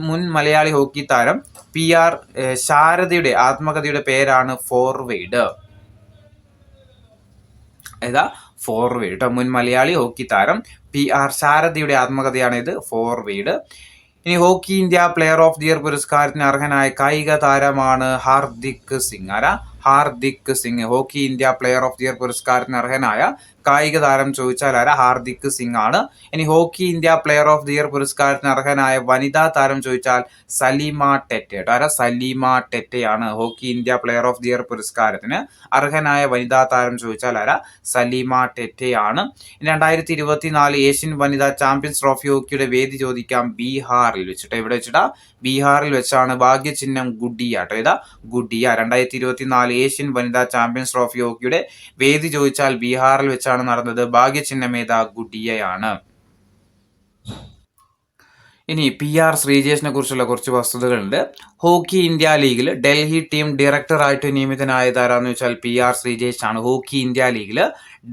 S1: മുൻ മലയാളി ഹോക്കി താരം PR ശാരദയുടെ ആത്മകഥയുടെ പേരാണ് ഫോർവേഡ്. ഫോർവേഡ്. മുൻ മലയാളി ഹോക്കി താരം PR ശാരദയുടെ ആത്മകഥയാണ് ഇത്, ഫോർവേഡ്. ഇനി hockey India player of the year പുരസ്കാരത്തിന് അർഹനായ കായിക താരമാണ് ഹാർദിക് സിംഗ്. ആരാ? Hardik Singh. Hockey India player of the year പുരസ്കാരത്തിന് അർഹനായ കായിക താരം ചോദിച്ചാൽ ആരാ? ഹാർദിക് സിംഗ് ആണ്. ഇനി hockey India player of the year പുരസ്കാരത്തിന് അർഹനായ വനിതാ താരം ചോദിച്ചാൽ സലീമ ടെറ്റെ. ആരാ? സലീമ ടെറ്റയാണ് hockey India player of the year പുരസ്കാരത്തിന് അർഹനായ വനിതാ താരം ചോദിച്ചാൽ ആരാ? സലീമ ടെറ്റയാണ്. 2024 ഏഷ്യൻ വനിതാ ചാമ്പ്യൻസ് ട്രോഫി ഹോക്കിയുടെ വേദി ചോദിക്കാം ബീഹാറിൽ വെച്ചിട്ട്. എവിടെ വെച്ചിട്ടാ? ബീഹാറിൽ വെച്ചാണ്. ഭാഗ്യചിഹ്നം ഗുഡിയ കേട്ടോ. ഏതാ? ഗുഡിയ. 2024 ഏഷ്യൻ വനിതാ ചാമ്പ്യൻസ് ട്രോഫി ഹോക്കിയുടെ വേദി ചോദിച്ചാൽ ബീഹാറിൽ വെച്ചാണ് നടന്നത്. ഭാഗ്യചിഹ്നം ഏതാ? ഗുഡിയയാണ്. ഇനി PR ശ്രീജേഷിനെ കുറിച്ചുള്ള കുറച്ച് വസ്തുതകളുണ്ട്. ഹോക്കി ഇന്ത്യ ലീഗിൽ ഡൽഹി ടീം ഡയറക്ടറായിട്ട് നിയമിതനായത് ആരാന്ന് വെച്ചാൽ PR ശ്രീജേഷ് ആണ്. ഹോക്കി ഇന്ത്യ ലീഗിൽ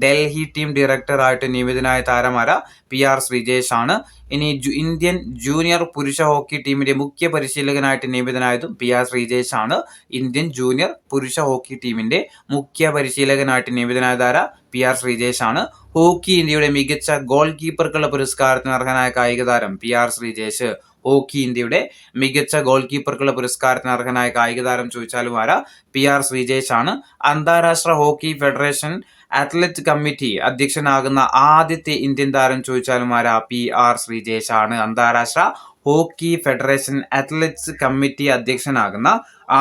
S1: ഡൽഹി ടീം ഡയറക്ടറായിട്ട് നിയമിതനായ താരമാരാ? PR ശ്രീജേഷ് ആണ്. ഇനി ഇന്ത്യൻ ജൂനിയർ പുരുഷ ഹോക്കി ടീമിന്റെ മുഖ്യ പരിശീലകനായിട്ട് നിയമിതനായതും PR ശ്രീജേഷ് ആണ്. ഇന്ത്യൻ ജൂനിയർ പുരുഷ ഹോക്കി ടീമിന്റെ മുഖ്യ പരിശീലകനായിട്ട് നിയമിതനായത് ആരാ? PR ശ്രീജേഷ് ആണ്. ഹോക്കി ഇന്ത്യയുടെ മികച്ച ഗോൾ കീപ്പർക്കുള്ള പുരസ്കാരത്തിന് അർഹനായ കായിക താരം PR ശ്രീജേഷ്. ഹോക്കി ഇന്ത്യയുടെ മികച്ച ഗോൾ കീപ്പർക്കുള്ള പുരസ്കാരത്തിന് അർഹനായ കായിക താരം ചോദിച്ചാലും ആരാ? PR ശ്രീജേഷ് ആണ്. അന്താരാഷ്ട്ര ഹോക്കി ഫെഡറേഷൻ അത്ലറ്റ് കമ്മിറ്റി അധ്യക്ഷനാകുന്ന ആദ്യത്തെ ഇന്ത്യൻ താരം ചോദിച്ചാലും ആരാ? PR ശ്രീജേഷ് ആണ്. അന്താരാഷ്ട്ര ഹോക്കി ഫെഡറേഷൻ അത്ലറ്റ്സ് കമ്മിറ്റി അധ്യക്ഷനാകുന്ന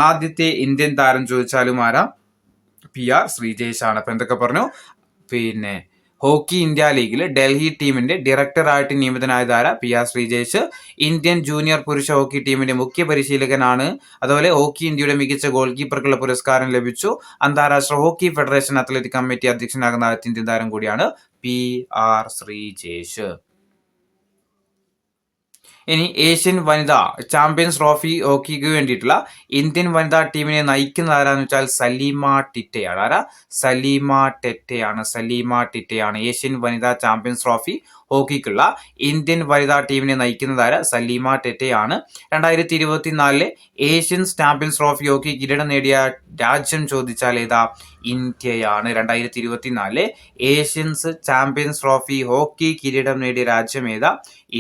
S1: ആദ്യത്തെ ഇന്ത്യൻ താരം ചോദിച്ചാലും ആരാ? PR ശ്രീജേഷ് ആണ്. അപ്പൊ എന്തൊക്കെ പറഞ്ഞു? പിന്നെ ഹോക്കി ഇന്ത്യ ലീഗിൽ ഡൽഹി ടീമിന്റെ ഡയറക്ടറായിട്ട് നിയമിതനായ താര PR ശ്രീജേഷ്. ഇന്ത്യൻ ജൂനിയർ പുരുഷ ഹോക്കി ടീമിന്റെ മുഖ്യ പരിശീലകനാണ്. അതുപോലെ ഹോക്കി ഇന്ത്യയുടെ മികച്ച ഗോൾ കീപ്പർക്കുള്ള പുരസ്കാരം ലഭിച്ചു. അന്താരാഷ്ട്ര ഹോക്കി ഫെഡറേഷൻ അത്ലറ്റിക് കമ്മിറ്റി അധ്യക്ഷനാകുന്ന ആദ്യത്തെ ഇന്ത്യൻ താരം കൂടിയാണ് PR ശ്രീജേഷ്. ഇനി ഏഷ്യൻ വനിതാ ചാമ്പ്യൻസ് ട്രോഫി ഹോക്കിക്ക് വേണ്ടിയിട്ടുള്ള ഇന്ത്യൻ വനിതാ ടീമിനെ നയിക്കുന്നത് ആരാന്ന് വെച്ചാൽ സലീമ ടെറ്റയാണ്. ആരാ? സലീമ ടെറ്റയാണ്. സലീമ ടെറ്റയാണ് ഏഷ്യൻ വനിതാ ചാമ്പ്യൻസ് ട്രോഫി ഹോക്കിക്കുള്ള ഇന്ത്യൻ വനിതാ ടീമിനെ നയിക്കുന്നത് ആരാ? സലീമ ടെറ്റയാണ്. 2024 ഏഷ്യൻ ചാമ്പ്യൻസ് ട്രോഫി ഹോക്കി കിരീടം നേടിയ രാജ്യം ചോദിച്ചാൽ ഏതാ? ഇന്ത്യയാണ്. 2024 ഏഷ്യൻസ് ചാമ്പ്യൻസ് ട്രോഫി ഹോക്കി കിരീടം നേടിയ രാജ്യം ഏതാ?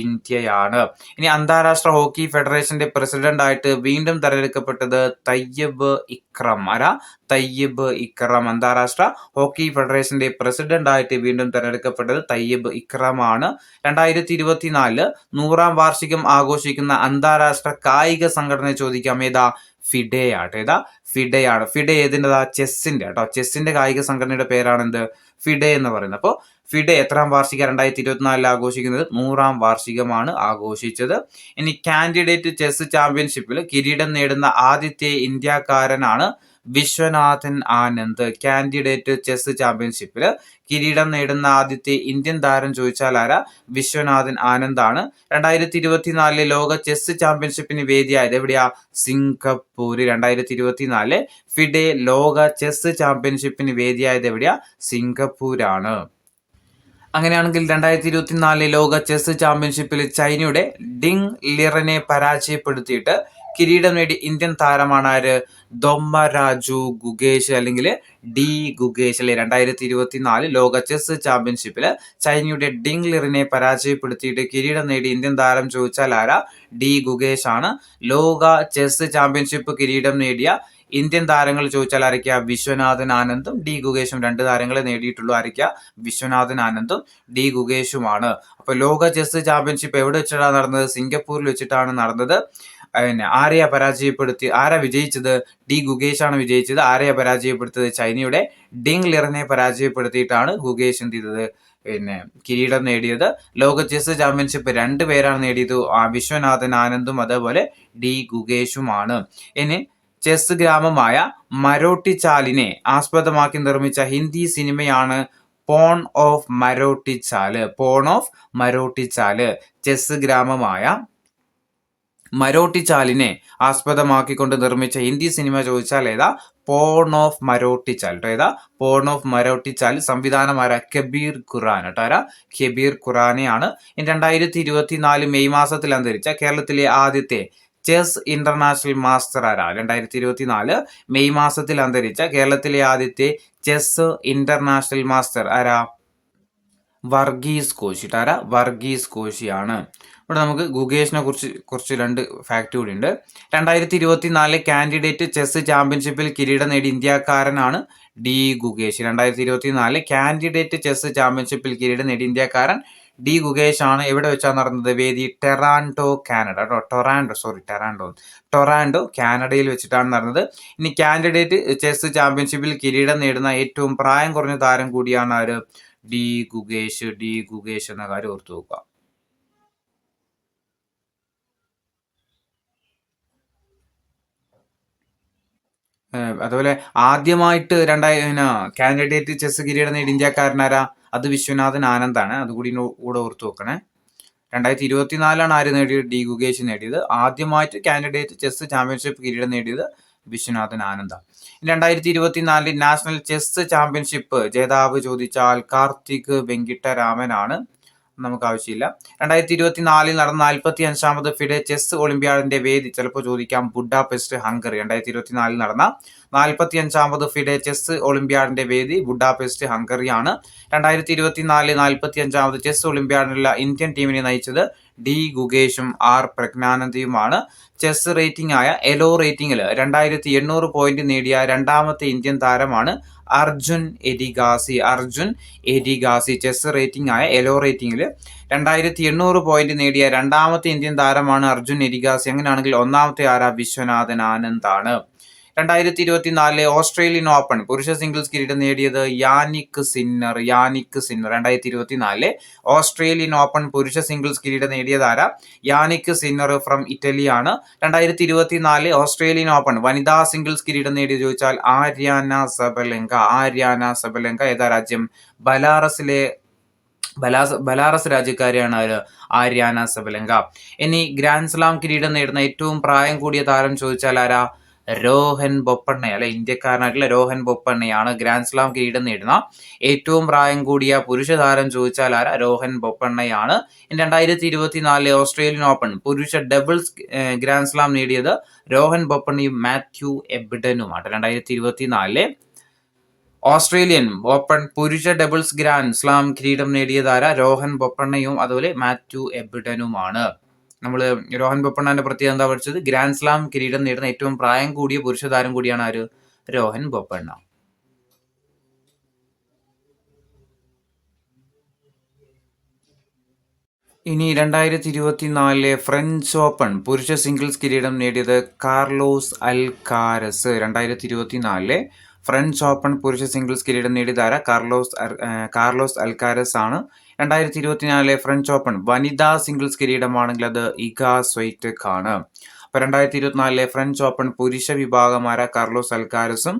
S1: ഇന്ത്യയാണ്. ഇനി അന്താരാഷ്ട്ര ഹോക്കി ഫെഡറേഷന്റെ പ്രസിഡന്റ് ആയിട്ട് വീണ്ടും തെരഞ്ഞെടുക്കപ്പെട്ടത് തയ്യബ് ഇക്രം. ആരാ? തയ്യബ് ഇക്രം. അന്താരാഷ്ട്ര ഹോക്കി ഫെഡറേഷന്റെ പ്രസിഡന്റ് ആയിട്ട് വീണ്ടും തെരഞ്ഞെടുക്കപ്പെട്ടത് തയ്യബ് ഇക്രമാണ്. 2024 100ാം വാർഷികം ആഘോഷിക്കുന്ന അന്താരാഷ്ട്ര കായിക സംഘടന ചോദിക്കാം ഏതാ? ഫിഡെ ആട്ടോ. ഏതാ? ഫിഡെയാണ്. ഫിഡെ ഏതിൻ്റെതാ? ചെസ്സിന്റെ കേട്ടോ. ചെസ്സിന്റെ കായിക സംഘടനയുടെ പേരാണെന്ത്? ഫിഡെ എന്ന് പറയുന്നത്. അപ്പോൾ ഫിഡെ എത്രാം വാർഷികം 2024 ആഘോഷിക്കുന്നത്? 100ാം വാർഷികമാണ് ആഘോഷിച്ചത്. ഇനി കാൻഡിഡേറ്റ് ചെസ് ചാമ്പ്യൻഷിപ്പിൽ കിരീടം നേടുന്ന ആദ്യത്തെ ഇന്ത്യക്കാരനാണ് വിശ്വനാഥൻ ആനന്ദ്. കാൻഡിഡേറ്റ് ചെസ് ചാമ്പ്യൻഷിപ്പിൽ കിരീടം നേടുന്ന ആദ്യത്തെ ഇന്ത്യൻ താരം ചോദിച്ചാൽ ആരാ? വിശ്വനാഥൻ ആനന്ദാണ്. 2024 ലോക ചെസ് ചാമ്പ്യൻഷിപ്പിന് വേദിയായത് എവിടെയാ? സിംഗപ്പൂര്. 2024 ഫിഡെ ലോക ചെസ് ചാമ്പ്യൻഷിപ്പിന് വേദിയായത് എവിടെയാ? സിംഗപ്പൂരാണ്. അങ്ങനെയാണെങ്കിൽ 2024 ലോക ചെസ് ചാമ്പ്യൻഷിപ്പിൽ ചൈനയുടെ ഡിങ് ലിറനെ പരാജയപ്പെടുത്തിയിട്ട് കിരീടം നേടി ഇന്ത്യൻ താരമാണ് ആര്? ദൊമ്മരാജു ഗുഗേഷ് അല്ലെങ്കിൽ ഡി ഗുഗേഷ് അല്ലെ. 2024 ലോക ചെസ് ചാമ്പ്യൻഷിപ്പിൽ ചൈനയുടെ ഡിങ് ലിറിനെ പരാജയപ്പെടുത്തിയിട്ട് കിരീടം നേടി ഇന്ത്യൻ താരം ചോദിച്ചാൽ ആരാ? ഡി ഗുഗേഷ് ആണ്. ലോക ചെസ് ചാമ്പ്യൻഷിപ്പ് കിരീടം നേടിയ ഇന്ത്യൻ താരങ്ങൾ ചോദിച്ചാൽ ആരൊക്കെയാ? വിശ്വനാഥൻ ആനന്ദും ഡി ഗുഗേഷും. 2 താരങ്ങളെ നേടിയിട്ടുള്ളൂ. ആരൊക്കെയാ? വിശ്വനാഥൻ ആനന്ദും ഡി ഗുഗേഷുമാണ്. അപ്പൊ ലോക ചെസ് ചാമ്പ്യൻഷിപ്പ് എവിടെ വെച്ചിട്ടാണ് നടന്നത്? സിംഗപ്പൂരിൽ വെച്ചിട്ടാണ് നടന്നത്. ആരെയാ പരാജയപ്പെടുത്തി? ആരാ വിജയിച്ചത്? ഡി ഗുഗേഷ് ആണ് വിജയിച്ചത്. ആരെയാ പരാജയപ്പെടുത്തത്? ചൈനയുടെ ഡിങ് ലിറിനെ പരാജയപ്പെടുത്തിയിട്ടാണ് ഗുഗേഷ് എന്ത് ചെയ്തത്? കിരീടം നേടിയത്. ലോക ചെസ് ചാമ്പ്യൻഷിപ്പ് 2 പേരാണ് നേടിയത്. വിശ്വനാഥൻ ആനന്ദും അതേപോലെ ഡി ഗുഗേഷുമാണ്. ഇനി ചെസ് ഗ്രാമമായ മരോട്ടിച്ചാലിനെ ആസ്പദമാക്കി നിർമ്മിച്ച ഹിന്ദി സിനിമയാണ് pawn of Marottichal. Pawn of Marottichal. Chess ഗ്രാമമായ മരോട്ടിച്ചാലിനെ ആസ്പദമാക്കിക്കൊണ്ട് നിർമ്മിച്ച ഹിന്ദി സിനിമ ചോദിച്ചാൽ ഏതാ? Pawn of Marottichal. ഏതാ? Pawn of Marottichal. സംവിധാനം ആരാ? കബീർ ഖുറാൻ കേട്ടോ. ആരാ? കബീർ ഖുറാനെയാണ്. 2024 മെയ് മാസത്തിൽ അന്തരിച്ച കേരളത്തിലെ ആദ്യത്തെ ചെസ് ഇന്റർനാഷണൽ മാസ്റ്റർ ആരാ? 2024 മെയ് മാസത്തിൽ അന്തരിച്ച കേരളത്തിലെ ആദ്യത്തെ ചെസ് ഇന്റർനാഷണൽ മാസ്റ്റർ ആരാ? വർഗീസ് കോശി. ആരാ? വർഗീസ് കോശിയാണ്. ഇവിടെ നമുക്ക് ഗുകേഷിനെ കുറിച്ച് 2 ഫാക്ട് കൂടി ഉണ്ട്. 2024 കാൻഡിഡേറ്റ് ചെസ് ചാമ്പ്യൻഷിപ്പിൽ കിരീടം നേടിയ ഇന്ത്യക്കാരനാണ് ഡി ഗുകേഷ്. 2024 കാൻഡിഡേറ്റ് ചെസ് ചാമ്പ്യൻഷിപ്പിൽ കിരീടം നേടിയ ഇന്ത്യക്കാരൻ ഡി ഗുകേഷ് ആണ്. എവിടെ വെച്ചാണ് നടന്നത്? വേദി ടൊറാൻഡോ, കാനഡ. ടൊറാൻഡോ കാനഡയിൽ വെച്ചിട്ടാണ് നടന്നത്. ഇനി കാൻഡിഡേറ്റ് ചെസ് ചാമ്പ്യൻഷിപ്പിൽ കിരീടം നേടുന്ന ഏറ്റവും പ്രായം കുറഞ്ഞ താരം കൂടിയാണ് ആര്? ഡി ഗുകേഷ് എന്ന കാര്യം ഓർത്തു നോക്കുക. അതുപോലെ ആദ്യമായിട്ട് കാൻഡിഡേറ്റ് ചെസ് കിരീടം നേടിയ ഇന്ത്യക്കാരനാരാ? അത് വിശ്വനാഥൻ ആനന്ദാണ്. അതുകൂടി കൂടെ ഓർത്തു നോക്കണേ. 2024 ആര് നേടിയത്? ഡി ഗുകേഷ് നേടിയത്. ആദ്യമായിട്ട് കാൻഡിഡേറ്റ് ചെസ് ചാമ്പ്യൻഷിപ്പ് കിരീടം നേടിയത് വിശ്വനാഥൻ ആനന്ദ. 2024 നാഷണൽ ചെസ് ചാമ്പ്യൻഷിപ്പ് ജേതാവ് ചോദിച്ചാൽ കാർത്തിക് വെങ്കിട്ടരാമനാണ്. നമുക്ക് ആവശ്യമില്ല. 2024 നടന്ന 45ാമത് ഫിഡെ ചെസ് ഒളിമ്പ്യാഡിന്റെ വേദി ചിലപ്പോൾ ചോദിക്കാം. Budapest, Hungary. 2024 നടന്ന 45ാമത് ഫിഡെ ചെസ് ഒളിമ്പ്യാഡിന്റെ വേദി ബുഡാപെസ്റ്റ്, ഹംഗറിയാണ്. 2024 45ാമത് ചെസ് ഒളിമ്പ്യാഡിനുള്ള ഇന്ത്യൻ ടീമിനെ നയിച്ചത് ഡി ഗുകേഷും ആർ പ്രജ്ഞാനന്ദയുമാണ്. ചെസ് റേറ്റിംഗ് ആയ എലോ റേറ്റിംഗിൽ 2800 പോയിന്റ് നേടിയ രണ്ടാമത്തെ ഇന്ത്യൻ താരമാണ് അർജുൻ എരിഗാസി. ചെസ് റേറ്റിംഗ് ആയ എലോ റേറ്റിംഗിൽ 2800 പോയിന്റ് നേടിയ രണ്ടാമത്തെ ഇന്ത്യൻ താരമാണ് അർജുൻ എരിഗാസി. അങ്ങനെയാണെങ്കിൽ ഒന്നാമത്തെ ആരാ? വിശ്വനാഥൻ ആനന്ദാണ്. 2024 ഓസ്ട്രേലിയൻ ഓപ്പൺ പുരുഷ സിംഗിൾസ് കിരീടം നേടിയത് യാനിക് സിന്നർ. 2024 ഓസ്ട്രേലിയൻ ഓപ്പൺ പുരുഷ സിംഗിൾസ് കിരീടം നേടിയതാരാ? യാനിക് സിന്നർ ഫ്രം ഇറ്റലിയാണ്. 2024 ഓസ്ട്രേലിയൻ ഓപ്പൺ വനിതാ സിംഗിൾസ് കിരീടം നേടിയത് ചോദിച്ചാൽ ആര്യാന സബലെങ്ക. ഏതാ രാജ്യം? ബലാറസ് രാജ്യക്കാരിയാണ് ആര്യാന സബലെങ്ക. ഇനി ഗ്രാൻഡ് സ്ലാം കിരീടം നേടുന്ന ഏറ്റവും പ്രായം കൂടിയ താരം ചോദിച്ചാൽ ആരാ? രോഹൻ ബൊപ്പണ്ണ. ഇന്ത്യക്കാരനായിട്ടുള്ള രോഹൻ ബൊപ്പണ്ണയാണ് ഗ്രാൻഡ് സ്ലാം കിരീടം നേടുന്ന ഏറ്റവും പ്രായം കൂടിയ പുരുഷ താരം ചോദിച്ചാൽ ആരാ? രോഹൻ ബൊപ്പണ്ണയാണ്. 2024 ഓസ്ട്രേലിയൻ ഓപ്പൺ പുരുഷ ഡബിൾസ് ഗ്രാൻഡ് സ്ലാം നേടിയത് രോഹൻ ബൊപ്പണ്ണയും മാത്യു എബ്ഡനുമാണ്. 2024 ഓസ്ട്രേലിയൻ ഓപ്പൺ പുരുഷ ഡബിൾസ് ഗ്രാൻഡ് സ്ലാം കിരീടം നേടിയതാരാ? രോഹൻ ബൊപ്പണ്ണയും അതുപോലെ മാത്യു എബ്ഡനുമാണ്. നമ്മൾ രോഹൻ ബൊപ്പണ്ണന്റെ പ്രത്യേകത എന്താ പഠിച്ചത്? ഗ്രാൻഡ് സ്ലാം കിരീടം നേടുന്ന ഏറ്റവും പ്രായം കൂടിയ പുരുഷ താരം കൂടിയാണ് ആര്? രോഹൻ ബൊപ്പണ്ണ. ഇനി 2024 ഫ്രഞ്ച് ഓപ്പൺ പുരുഷ സിംഗിൾസ് കിരീടം നേടിയത് കാർലോസ് അൽക്കാരസ്. 2024 ഫ്രഞ്ച് ഓപ്പൺ പുരുഷ സിംഗിൾസ് കിരീടം നേടിയതാര? കാർലോസ് അൽക്കാരസ് ആണ്. 2024 ഫ്രഞ്ച് ഓപ്പൺ വനിതാ സിംഗിൾസ് കിരീടമാണെങ്കിൽ അത് ഇഗ സ്വൈറ്റക് ആണ്. അപ്പൊ 2024 ഫ്രഞ്ച് ഓപ്പൺ പുരുഷ വിഭാഗമാര കാർലോസ് അൽക്കാരസും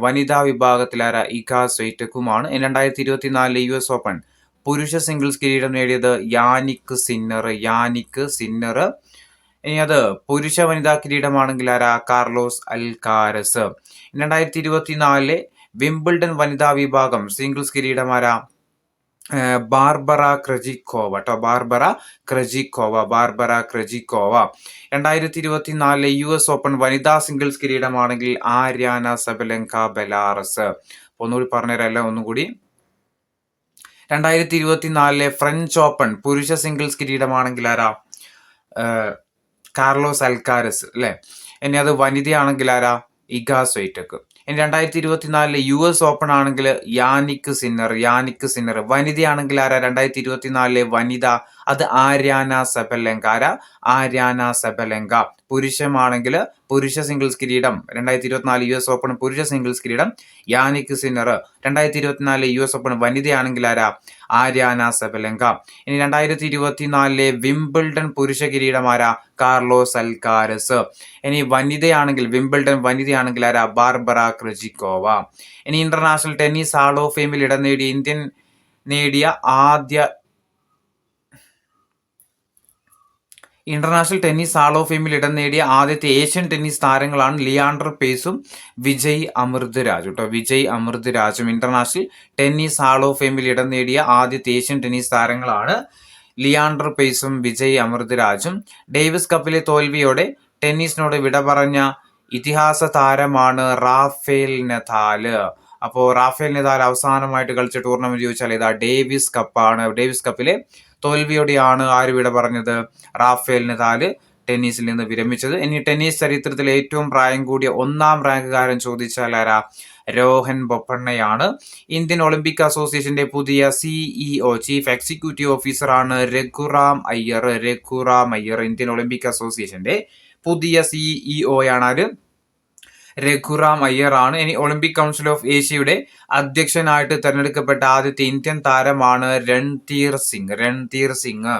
S1: വനിതാ വിഭാഗത്തിലാര ഇഗ സ്വൈറ്റക്കുമാണ്. 2024 US ഓപ്പൺ പുരുഷ സിംഗിൾസ് കിരീടം നേടിയത് യാനിക് സിന്നർ. ഇനി അത് പുരുഷ വനിതാ കിരീടമാണെങ്കിൽ ആരാ? Carlos Alcaraz. 2024 വിംബിൾഡൺ വനിതാ വിഭാഗം സിംഗിൾസ് കിരീടമാരാ? ബാർബറ ക്രജിക്കോവ. 2024 US ഓപ്പൺ വനിതാ സിംഗിൾസ് കിരീടമാണെങ്കിൽ ആര്യാന സബലെങ്ക, ബെലാറസ്. ഒന്നുകൂടി പറഞ്ഞുതരാം ഒന്നുകൂടി. 2024 ഫ്രഞ്ച് ഓപ്പൺ പുരുഷ സിംഗിൾസ് കിരീടമാണെങ്കിൽ ആരാ? കാർലോസ് അൽക്കാരസ് അല്ലെ. ഇനി അത് വനിതയാണെങ്കിൽ ആരാ? ഇഗ സ്വൈറ്റക്. ഇനി 2024 US ഓപ്പൺ ആണെങ്കിൽ യാനിക് സിന്നർ. വനിതയാണെങ്കിൽ ആരാ? 2024 വനിത അത് ആര്യാന സബലെങ്ക. പുരുഷമാണെങ്കിൽ പുരുഷ സിംഗിൾസ് കിരീടം 2024 US ഓപ്പൺ പുരുഷ സിംഗിൾസ് കിരീടം യാനിക് സിന്നർ. 2024 US ഓപ്പൺ വനിതയാണെങ്കിൽ ആരാ? Aryna Sabalenka. ഇനി 2024 വിംബിൾഡൺ പുരുഷ കിരീടമാരാ? Carlos Alcaraz. ഇനി വിംബിൾഡൺ വനിതയാണെങ്കിൽ ആരാ? Barbora Krejcikova. ഇനി ഇന്റർനാഷണൽ ടെന്നീസ് ഹാൾ ഓഫ് ഫെയിമിൽ ഇടം നേടിയ ആദ്യത്തെ ഏഷ്യൻ ടെന്നീസ് താരങ്ങളാണ് ലിയാൻഡർ പേസും വിജയ് അമൃതരാജും. ഇന്റർനാഷണൽ ടെന്നീസ് ഹാൾ ഓഫ് ഫെയിമിൽ ഇടം നേടിയ ആദ്യത്തെ ഏഷ്യൻ ടെന്നീസ് താരങ്ങളാണ് ലിയാൻഡർ പേസും വിജയ് അമൃതരാജും. ഡേവിസ് കപ്പിലെ തോൽവിയോടെ ടെന്നീസിനോട് വിട പറഞ്ഞ ഇതിഹാസ താരമാണ് റാഫേൽ നദാൽ. അപ്പോൾ റാഫേൽ നദാൽ അവസാനമായിട്ട് കളിച്ച ടൂർണമെന്റ് ചോദിച്ചാൽ ഇതാ ഡേവിസ് കപ്പാണ്. ഡേവിസ് കപ്പിലെ തോൽവിയോടെയാണ് ആര് വിട പറഞ്ഞത്? റാഫേൽ നദാല് ടെന്നീസിൽ നിന്ന് വിരമിച്ചത്. ഇനി ടെന്നീസ് ചരിത്രത്തിലെ ഏറ്റവും പ്രായം കൂടിയ 1ാം റാങ്കുകാരൻ ചോദിച്ചാൽ ആരാ? രോഹൻ ബൊപ്പണ്ണയാണ്. ഇന്ത്യൻ ഒളിമ്പിക് അസോസിയേഷന്റെ പുതിയ CEO ചീഫ് എക്സിക്യൂട്ടീവ് ഓഫീസറാണ് രഘുറാം അയ്യർ. രഘുറാം അയ്യർ ഇന്ത്യൻ ഒളിമ്പിക് അസോസിയേഷന്റെ പുതിയ CEO ആണ് ആര്? രഘുറാം അയ്യർ ആണ്. ഇനി ഒളിമ്പിക് കൗൺസിൽ ഓഫ് ഏഷ്യയുടെ അധ്യക്ഷനായിട്ട് തെരഞ്ഞെടുക്കപ്പെട്ട ആദ്യത്തെ ഇന്ത്യൻ താരമാണ് Randhir Singh. Randhir Singh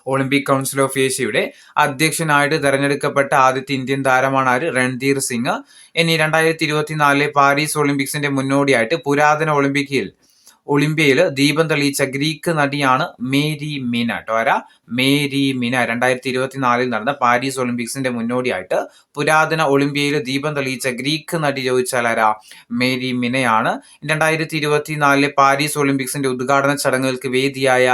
S1: Olympic council of ഏഷ്യയുടെ അധ്യക്ഷനായിട്ട് തെരഞ്ഞെടുക്കപ്പെട്ട ആദ്യത്തെ ഇന്ത്യൻ താരമാണ് ആര്? രൺധീർ സിംഗ്. ഇനി 2024 പാരീസ് ഒളിമ്പിക്സിന്റെ മുന്നോടിയായിട്ട് പുരാതന ഒളിമ്പ്യയിൽ ദീപം തെളിയിച്ച ഗ്രീക്ക് നടിയാണ് മേരി മിന. ആരാ? മേരി മിന. 2024 നടന്ന പാരീസ് ഒളിമ്പിക്സിന്റെ മുന്നോടിയായിട്ട് പുരാതന ഒളിമ്പ്യയിൽ ദീപം തെളിയിച്ച ഗ്രീക്ക് നടി ചോദിച്ചാൽ ആരാ? മേരി മിനയാണ്. 2024 പാരീസ് ഒളിമ്പിക്സിന്റെ ഉദ്ഘാടന ചടങ്ങുകൾക്ക് വേദിയായ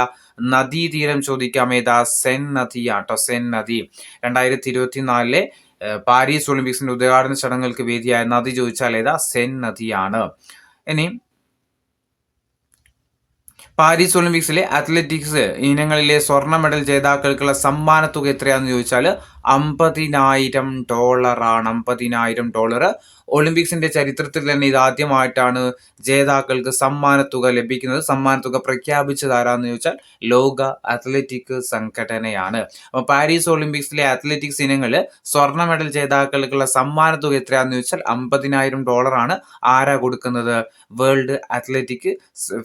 S1: നദീതീരം ചോദിക്കാം. ഏതാ? സെൻ നദിയാട്ടോ. സെൻ നദി. 2024 പാരീസ് ഒളിമ്പിക്സിന്റെ ഉദ്ഘാടന ചടങ്ങുകൾക്ക് വേദിയായ നദി ചോദിച്ചാൽ ഏതാ? സെൻ നദിയാണ്. ഇനി പാരീസ് ഒളിമ്പിക്സിലെ അത്ലറ്റിക്സ് ഇനങ്ങളിലെ സ്വർണ്ണ മെഡൽ ജേതാക്കൾക്കുള്ള സമ്മാന തുക എത്രയാണെന്ന് ചോദിച്ചാൽ $50,000 ആണ്. $50,000. ഒളിമ്പിക്സിന്റെ ചരിത്രത്തിൽ തന്നെ ഇതാദ്യമായിട്ടാണ് ജേതാക്കൾക്ക് സമ്മാനത്തുക ലഭിക്കുന്നത്. സമ്മാനത്തുക പ്രഖ്യാപിച്ചത് ആരാന്ന് ചോദിച്ചാൽ ലോക അത്ലറ്റിക് സംഘടനയാണ്. അപ്പൊ പാരീസ് ഒളിമ്പിക്സിലെ അത്ലറ്റിക്സ് ഇനങ്ങളിൽ സ്വർണ്ണ മെഡൽ ജേതാക്കൾക്കുള്ള സമ്മാനത്തുക എത്രയാണെന്ന് ചോദിച്ചാൽ $50,000 ആണ്. ആരാ കൊടുക്കുന്നത്? വേൾഡ് അത്ലറ്റിക്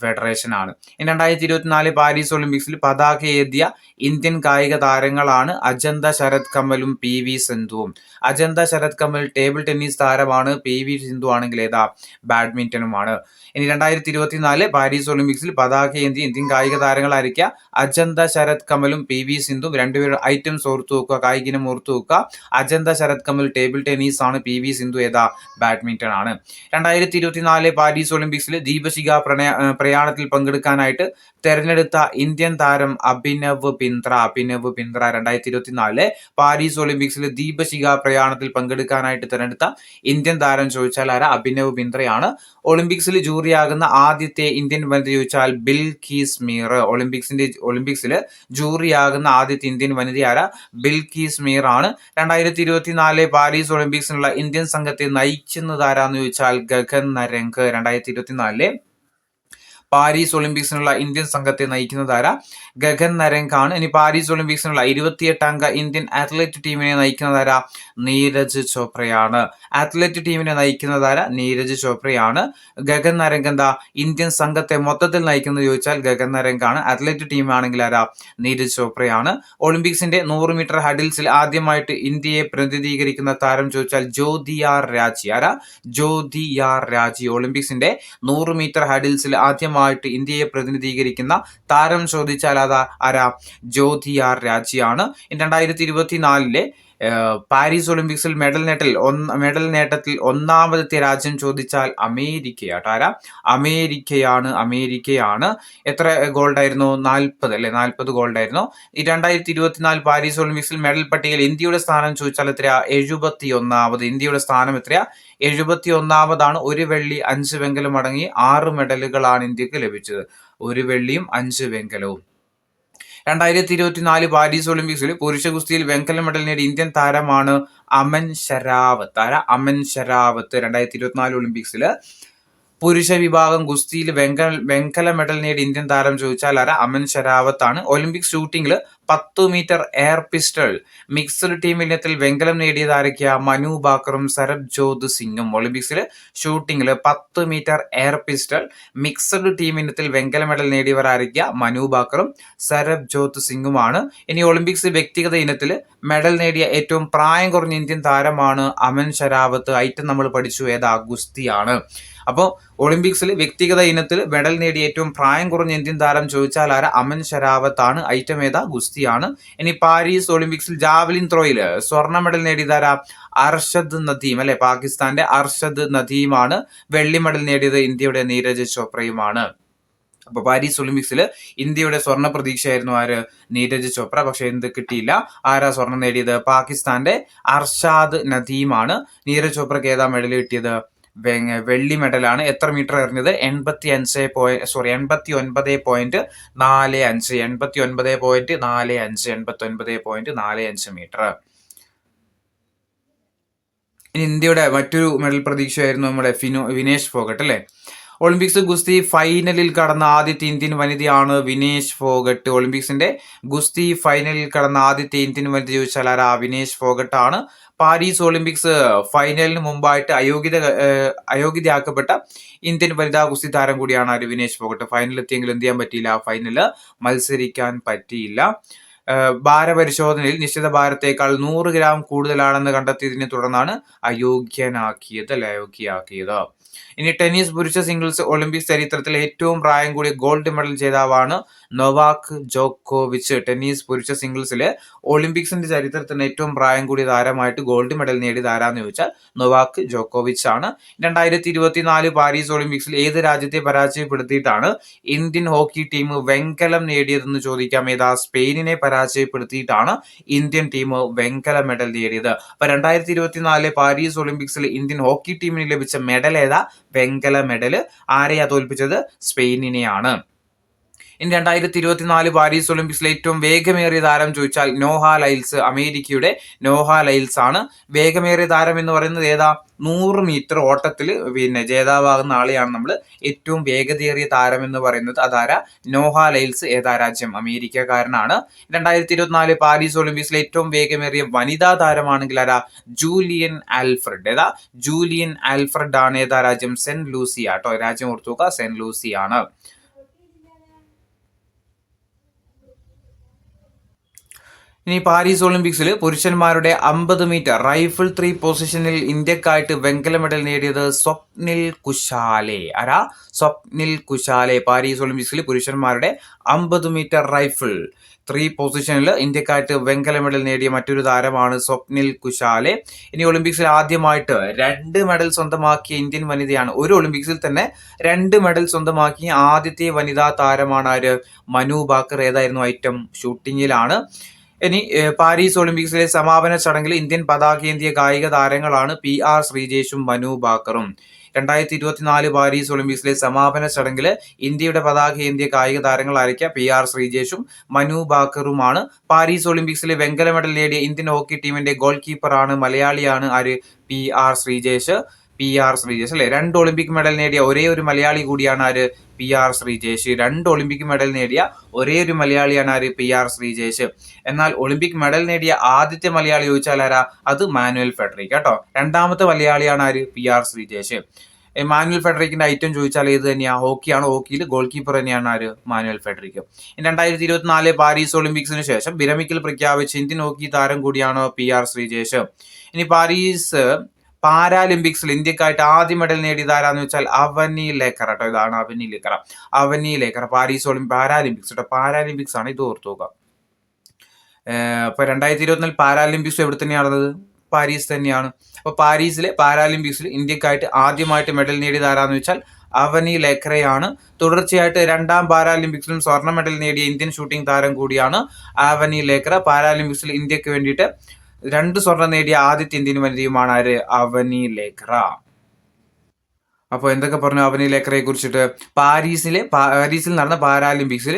S1: ഫെഡറേഷൻ ആണ്. 2024 പാരീസ് ഒളിമ്പിക്സിൽ പതാക ഏന്തിയ ഇന്ത്യൻ കായിക താരങ്ങളാണ് അജന്ത ശരത് കമലും PV സിന്ധുവും. അജന്ത ശരത് കമൽ ടേബിൾ ടെന്നീസ് താരമാണ്. PV സിന്ധു ആണെങ്കിൽ ഏതാ? ബാഡ്മിന്റണുമാണ്. ഇനി 2024 പാരീസ് ഒളിമ്പിക്സിൽ പതാക ഏന്തിയ ഇന്ത്യൻ കായിക താരങ്ങളായിരിക്കുക അജന്ത ശരത് കമലും PV സിന്ധു. രണ്ടുപേരും ഐറ്റംസ് ഓർത്തു വെക്കുക, കായികനം ഓർത്തു വെക്കുക. അജന്ത ശരത് കമൽ ടേബിൾ ടെന്നീസ് ആണ്. PV സിന്ധു ഏതാ? ബാഡ്മിന്റൺ ആണ്. 2024 പാരീസ് ഒളിമ്പിക്സിൽ ദീപശിഖ പ്രയാണത്തിൽ പങ്കെടുക്കാനായിട്ട് തെരഞ്ഞെടുത്ത ഇന്ത്യൻ താരം അഭിനവ് ബിന്ദ്ര. 2024 പാരീസ് ഒളിമ്പിക്സിൽ ദീപശിഖ പ്രയാണത്തിൽ പങ്കെടുക്കാനായിട്ട് തെരഞ്ഞെടുത്ത ഇന്ത്യൻ താരം ചോദിച്ചാൽ ആരാ? അഭിനവ് ബിന്ദ്രയാണ്. ഒളിമ്പിക്സിൽ ജൂറിയാകുന്ന ആദ്യത്തെ ഇന്ത്യൻ വനിത ചോദിച്ചാൽ ബിൽഖീസ് മീർ. ഒളിമ്പിക്സിൽ ജൂറിയാകുന്ന ആദ്യത്തെ ഇന്ത്യൻ വനിത ആരാ? ബിൽഖീസ് മീർ ആണ്. 2024 പാരീസ് ഒളിമ്പിക്സിനുള്ള ഇന്ത്യൻ സംഘത്തെ നയിക്കുന്നത് ആരാന്ന് ചോദിച്ചാൽ ഗഗൻ നരംഗ്. 2024 പാരീസ് ഒളിമ്പിക്സിനുള്ള ഇന്ത്യൻ സംഘത്തെ നയിക്കുന്നത് ആരാ? ഗഗൻ നരംഗ് ആണ്. ഇനി പാരീസ് ഒളിമ്പിക്സിനുള്ള 28 അംഗ ഇന്ത്യൻ അത്ലറ്റ് ടീമിനെ നയിക്കുന്നത് ആരാ? നീരജ് ചോപ്രയാണ്. അത്ലറ്റ് ടീമിനെ നയിക്കുന്നത് ആരാ? നീരജ് ചോപ്രയാണ്. ഗഗൻ നരംഗ് എന്താ? ഇന്ത്യൻ സംഘത്തെ മൊത്തത്തിൽ നയിക്കുന്നത് ചോദിച്ചാൽ ഗഗൻ നരംഗ് ആണ്. അത്ലറ്റ് ടീം ആണെങ്കിൽ ആരാ? നീരജ് ചോപ്രയാണ്. ഒളിമ്പിക്സിന്റെ 100 മീറ്റർ ഹഡിൽസിൽ ആദ്യമായിട്ട് ഇന്ത്യയെ പ്രതിനിധീകരിക്കുന്ന താരം ചോദിച്ചാൽ ജ്യോതിയാർ രാജി. ആരാ? ജ്യോതിയാർ രാജി. ഒളിമ്പിക്സിന്റെ 100 മീറ്റർ ഹഡിൽസിൽ ആദ്യമായിട്ട് ഇന്ത്യയെ പ്രതിനിധീകരിക്കുന്ന താരം ചോദിച്ചാൽ അതാ ആരാ? ജ്യോതിയാർ രാജിയാണ്. 2024 പാരീസ് ഒളിമ്പിക്സിൽ മെഡൽ നേട്ടത്തിൽ ഒന്നാമത്തെ രാജ്യം ചോദിച്ചാൽ അമേരിക്കയാട്ടോ. ആരാ? അമേരിക്കയാണ്. എത്ര ഗോൾഡ് ആയിരുന്നു? 40 അല്ലെ? 40 ഗോൾഡ് ആയിരുന്നു. 2024 പാരീസ് ഒളിമ്പിക്സിൽ മെഡൽ പട്ടികയിൽ ഇന്ത്യയുടെ സ്ഥാനം ചോദിച്ചാൽ എത്രയാ? 71ാമത്. ഇന്ത്യയുടെ സ്ഥാനം എത്രയാ? 71ാമതാണ്. 1 വെള്ളി 5 വെങ്കലം അടങ്ങി 6 മെഡലുകളാണ് ഇന്ത്യക്ക് ലഭിച്ചത്. 1 വെള്ളിയും 5 വെങ്കലവും. 2024 പാരീസ് ഒളിമ്പിക്സിൽ പുരുഷ ഗുസ്തിയിൽ വെങ്കല മെഡൽ നേടിയ ഇന്ത്യൻ താരമാണ് അമൻ ഷരാവത്ത്. ആരാ? അമൻ ഷരാവത്ത്. 2024 ഒളിമ്പിക്സിൽ പുരുഷ വിഭാഗം ഗുസ്തിയിൽ വെങ്കല മെഡൽ നേടിയ ഇന്ത്യൻ താരം ചോദിച്ചാൽ ആരാ? അമൻ ഷരാവത്ത് ആണ്. ഒളിമ്പിക് ഷൂട്ടിംഗിൽ 10 metre air pistol mixed team ഇനത്തിൽ വെങ്കലം നേടിയത് ആരൊക്കെയാ? മനു ബാക്കറും സരബ്ജോത് സിംഗും. ഒളിമ്പിക്സിൽ ഷൂട്ടിംഗിൽ 10 metre air pistol mixed team ഇനത്തിൽ വെങ്കല മെഡൽ നേടിയവർ ആരൊക്കെയാ? മനു ബാക്കറും സരബ്ജോത് സിംഗുമാണ്. ഇനി ഒളിമ്പിക്സ് വ്യക്തിഗത ഇനത്തിൽ മെഡൽ നേടിയ ഏറ്റവും പ്രായം കുറഞ്ഞ ഇന്ത്യൻ താരമാണ് അമൻ ഷരാവത്ത്. ഐറ്റം നമ്മൾ പഠിച്ചു ഏതാ? ഗുസ്തിയാണ്. അപ്പോൾ ഒളിമ്പിക്സിൽ വ്യക്തിഗത ഇനത്തിൽ മെഡൽ നേടിയ ഏറ്റവും പ്രായം കുറഞ്ഞ ഇന്ത്യൻ താരം ചോദിച്ചാൽ ആരാ? അമൻ ഷരാവത്ത് ആണ്. ഐറ്റം ഏതാ? ഗുസ്തിയാണ്. ഇനി പാരീസ് ഒളിമ്പിക്സിൽ ജാവലിൻ ത്രോയിൽ സ്വർണ്ണ മെഡൽ നേടിയതാരാ? അർഷദ് നദീം അല്ലെ? പാകിസ്ഥാന്റെ അർഷദ് നദീമാണ്. വെള്ളി മെഡൽ നേടിയത് ഇന്ത്യയുടെ നീരജ് ചോപ്രയുമാണ്. അപ്പൊ പാരീസ് ഒളിമ്പിക്സിൽ ഇന്ത്യയുടെ സ്വർണ്ണ പ്രതീക്ഷയായിരുന്നു ആര്? നീരജ് ചോപ്ര. പക്ഷെ എന്ത് കിട്ടിയില്ല. ആരാ സ്വർണം നേടിയത്? പാകിസ്ഥാന്റെ അർഷാദ് നദീമാണ്. നീരജ് ചോപ്രക്ക് ഏതാ മെഡൽ കിട്ടിയത്? വെള്ളി മെഡലാണ്. എത്ര മീറ്റർ എറിഞ്ഞത്? 89.45 മീറ്റർ. ഇനി ഇന്ത്യയുടെ മറ്റൊരു മെഡൽ പ്രതീക്ഷയായിരുന്നു നമ്മുടെ വിനേഷ് ഫോഗട്ട് അല്ലേ. ഒളിമ്പിക്സ് ഗുസ്തി ഫൈനലിൽ കടന്ന ആദ്യത്തെ ഇന്ത്യൻ വനിതയാണ് വിനേഷ് ഫോഗട്ട്. ഒളിമ്പിക്സിന്റെ ഗുസ്തി ഫൈനലിൽ കടന്ന ആദ്യത്തെ ഇന്ത്യൻ വനിത ചോദിച്ചാൽ ആരാ? വിനേഷ് ഫോഗട്ട് ആണ്. പാരീസ് ഒളിമ്പിക്സ് ഫൈനലിന് മുമ്പായിട്ട് അയോഗ്യതയാക്കപ്പെട്ട ഇന്ത്യൻ വനിതാ ഗുസ്തി താരം കൂടിയാണ് ആര്? വിനേഷ് ഫോഗട്ട്. ഫൈനലിൽ എത്തിയെങ്കിലും എന്ത് ചെയ്യാൻ പറ്റിയില്ല? ഫൈനലിൽ മത്സരിക്കാൻ പറ്റിയില്ല. ഭാരപരിശോധനയിൽ നിശ്ചിത ഭാരത്തേക്കാൾ 100 ഗ്രാം കൂടുതലാണെന്ന് കണ്ടെത്തിയതിനെ തുടർന്നാണ് അയോഗ്യയാക്കിയത്. ഇനി ടെന്നീസ് പുരുഷ സിംഗിൾസ് ഒളിമ്പിക്സ് ചരിത്രത്തിൽ ഏറ്റവും പ്രായം കൂടിയ ഗോൾഡ് മെഡൽ ജേതാവാണ് നൊവാക് ജോക്കോവിച്ച്. ടെന്നീസ് പുരുഷ സിംഗിൾസിലെ ഒളിമ്പിക്സിന്റെ ചരിത്രത്തിൽ ഏറ്റവും പ്രായം കൂടിയ താരമായിട്ട് ഗോൾഡ് മെഡൽ നേടിയത് ആരാന്ന് ചോദിച്ചാൽ നൊവാക് ജോക്കോവിച്ച് ആണ്. 2024 പാരീസ് ഒളിമ്പിക്സിൽ ഏത് രാജ്യത്തെ പരാജയപ്പെടുത്തിയിട്ടാണ് ഇന്ത്യൻ ഹോക്കി ടീം വെങ്കലം നേടിയതെന്ന് ചോദിക്കാം. ഏതാ? സ്പെയിനിനെ പരാജയപ്പെടുത്തിയിട്ടാണ് ഇന്ത്യൻ ടീം വെങ്കല മെഡൽ നേടിയത്. അപ്പൊ 2024 പാരീസ് ഒളിമ്പിക്സിൽ ഇന്ത്യൻ ഹോക്കി ടീമിന് ലഭിച്ച മെഡൽ ഏതാ? വെങ്കല മെഡല്. ആരെയാ തോൽപ്പിച്ചത്? സ്പെയിനിനെയാണ്. ഇനി 2024 പാരീസ് ഒളിമ്പിക്സിലെ ഏറ്റവും വേഗമേറിയ താരം ചോദിച്ചാൽ നോഹ ലൈൽസ്, അമേരിക്കയുടെ നോഹ ലൈൽസ് ആണ്. വേഗമേറിയ താരം എന്ന് പറയുന്നത് ഏതാ? 100 മീറ്റർ ഓട്ടത്തിൽ ജേതാവാകുന്ന ആളെയാണ് നമ്മൾ ഏറ്റവും വേഗതയേറിയ താരം എന്ന് പറയുന്നത്. അതാരാ? നോഹ ലൈൽസ്. ഏതാ രാജ്യം? അമേരിക്കക്കാരനാണ്. 2024 പാരീസ് ഒളിമ്പിക്സിലെ ഏറ്റവും വേഗമേറിയ വനിതാ താരമാണെങ്കിൽ ആരാ? Julian Alfred. ഏതാ? ജൂലിയൻ ആൽഫ്രഡ് ആണ്. ഏതാ രാജ്യം? സെന്റ് ലൂസിയ കേട്ടോ. രാജ്യം ഓർത്തു നോക്കുക, സെന്റ് ലൂസിയ ആണ്. ഇനി പാരീസ് ഒളിമ്പിക്സിൽ പുരുഷന്മാരുടെ 50 മീറ്റർ റൈഫിൾ 3 പൊസിഷനിൽ ഇന്ത്യക്കായിട്ട് വെങ്കല മെഡൽ നേടിയത് സ്വപ്നിൽ കുശാലെ. ആരാ? സ്വപ്നിൽ കുശാലെ. പാരീസ് ഒളിമ്പിക്സിൽ പുരുഷന്മാരുടെ 50 മീറ്റർ റൈഫിൾ 3 പൊസിഷനിൽ ഇന്ത്യക്കായിട്ട് വെങ്കല മെഡൽ നേടിയ മറ്റൊരു താരമാണ് സ്വപ്നിൽ കുശാലെ. ഇനി ഒളിമ്പിക്സിൽ ആദ്യമായിട്ട് 2 മെഡൽ സ്വന്തമാക്കിയ ഇന്ത്യൻ വനിതയാണ്. ഒരു ഒളിമ്പിക്സിൽ തന്നെ 2 മെഡൽ സ്വന്തമാക്കിയ ആദ്യത്തെ വനിതാ താരമാണ് ആര്? മനു ബാക്കർ. ഏതായിരുന്നു ഐറ്റം? ഷൂട്ടിങ്ങിലാണ്. ഇനി പാരീസ് ഒളിമ്പിക്സിലെ സമാപന ചടങ്ങിൽ ഇന്ത്യൻ പതാകയേന്തിയ കായിക താരങ്ങളാണ് PR ശ്രീജേഷും മനു ബാക്കറും. 2024 പാരീസ് ഒളിമ്പിക്സിലെ സമാപന ചടങ്ങിൽ ഇന്ത്യയുടെ പതാകയേന്തിയ കായിക താരങ്ങളായിരിക്കാം PR ശ്രീജേഷും മനു ബാക്കറുമാണ്. പാരീസ് ഒളിമ്പിക്സിലെ വെങ്കല മെഡൽ നേടിയ ഇന്ത്യൻ ഹോക്കി ടീമിന്റെ ഗോൾ കീപ്പറാണ്, മലയാളിയാണ് ആര്? PR ശ്രീജേഷ് അല്ലെ. 2 ഒളിമ്പിക് മെഡൽ നേടിയ ഒരേ ഒരു മലയാളി കൂടിയാണ് ആര്? PR ശ്രീജേഷ്. 2 ഒളിമ്പിക് മെഡൽ നേടിയ ഒരേ ഒരു മലയാളിയാണ് ആര്? PR ശ്രീജേഷ്. എന്നാൽ ഒളിമ്പിക് മെഡൽ നേടിയ ആദ്യത്തെ മലയാളി ചോദിച്ചാൽ ആരാ? അത് മാനുവൽ ഫെഡറിക് കേട്ടോ. രണ്ടാമത്തെ മലയാളിയാണ് ആര്? PR ശ്രീജേഷ്. മാനുവൽ ഫെഡറിക്കിന്റെ ഐറ്റം ചോദിച്ചാൽ ഏത് തന്നെയാ? ഹോക്കിയാണ്. ഹോക്കിയിൽ ഗോൾ കീപ്പർ തന്നെയാണ് ആര്? Manual Federico. 2024 പാരീസ് ഒളിമ്പിക്സിന് ശേഷം വിരമിക്കൽ പ്രഖ്യാപിച്ച ഇന്ത്യൻ ഹോക്കി താരം കൂടിയാണ് PR ശ്രീജേഷ്. ഇനി പാരീസ് പാരാലിമ്പിക്സിൽ ഇന്ത്യക്കായിട്ട് ആദ്യ മെഡൽ നേടിയത് ആരാന്ന് വെച്ചാൽ അവനി ലേക്കർ കേട്ടോ. ഇതാണ് അവനി ലേക്കർ. പാരാലിമ്പിക്സ് കേട്ടോ. പാരാലിമ്പിക്സ് ആണ്, ഇത് ഓർത്തു നോക്കുക. അപ്പൊ 2024 പാരാലിമ്പിക്സ് എവിടെ തന്നെയാണ് നടന്നത്? പാരീസ് തന്നെയാണ്. അപ്പൊ പാരീസിലെ പാരാലിമ്പിക്സിൽ ഇന്ത്യക്കായിട്ട് ആദ്യമായിട്ട് മെഡൽ നേടിയത് ആരാന്ന് വെച്ചാൽ അവനി ലേക്കറെയാണ്. തുടർച്ചയായിട്ട് 2ാം പാരാലിമ്പിക്സിലും സ്വർണ്ണ മെഡൽ നേടിയ ഇന്ത്യൻ ഷൂട്ടിംഗ് താരം കൂടിയാണ് അവനി ലേക്കർ. പാരാലിമ്പിക്സിൽ ഇന്ത്യക്ക് വേണ്ടിയിട്ട് 2 സ്വർണം നേടിയ ആദ്യത്തെ ഇന്ത്യൻ വനിതയുമാണ് ആര്? അവനി ലേക്കറ. അപ്പോൾ എന്തൊക്കെ പറഞ്ഞു അവനി ലേക്കറയെ കുറിച്ചിട്ട്? പാരീസിൽ നടന്ന പാരാലിമ്പിക്സിൽ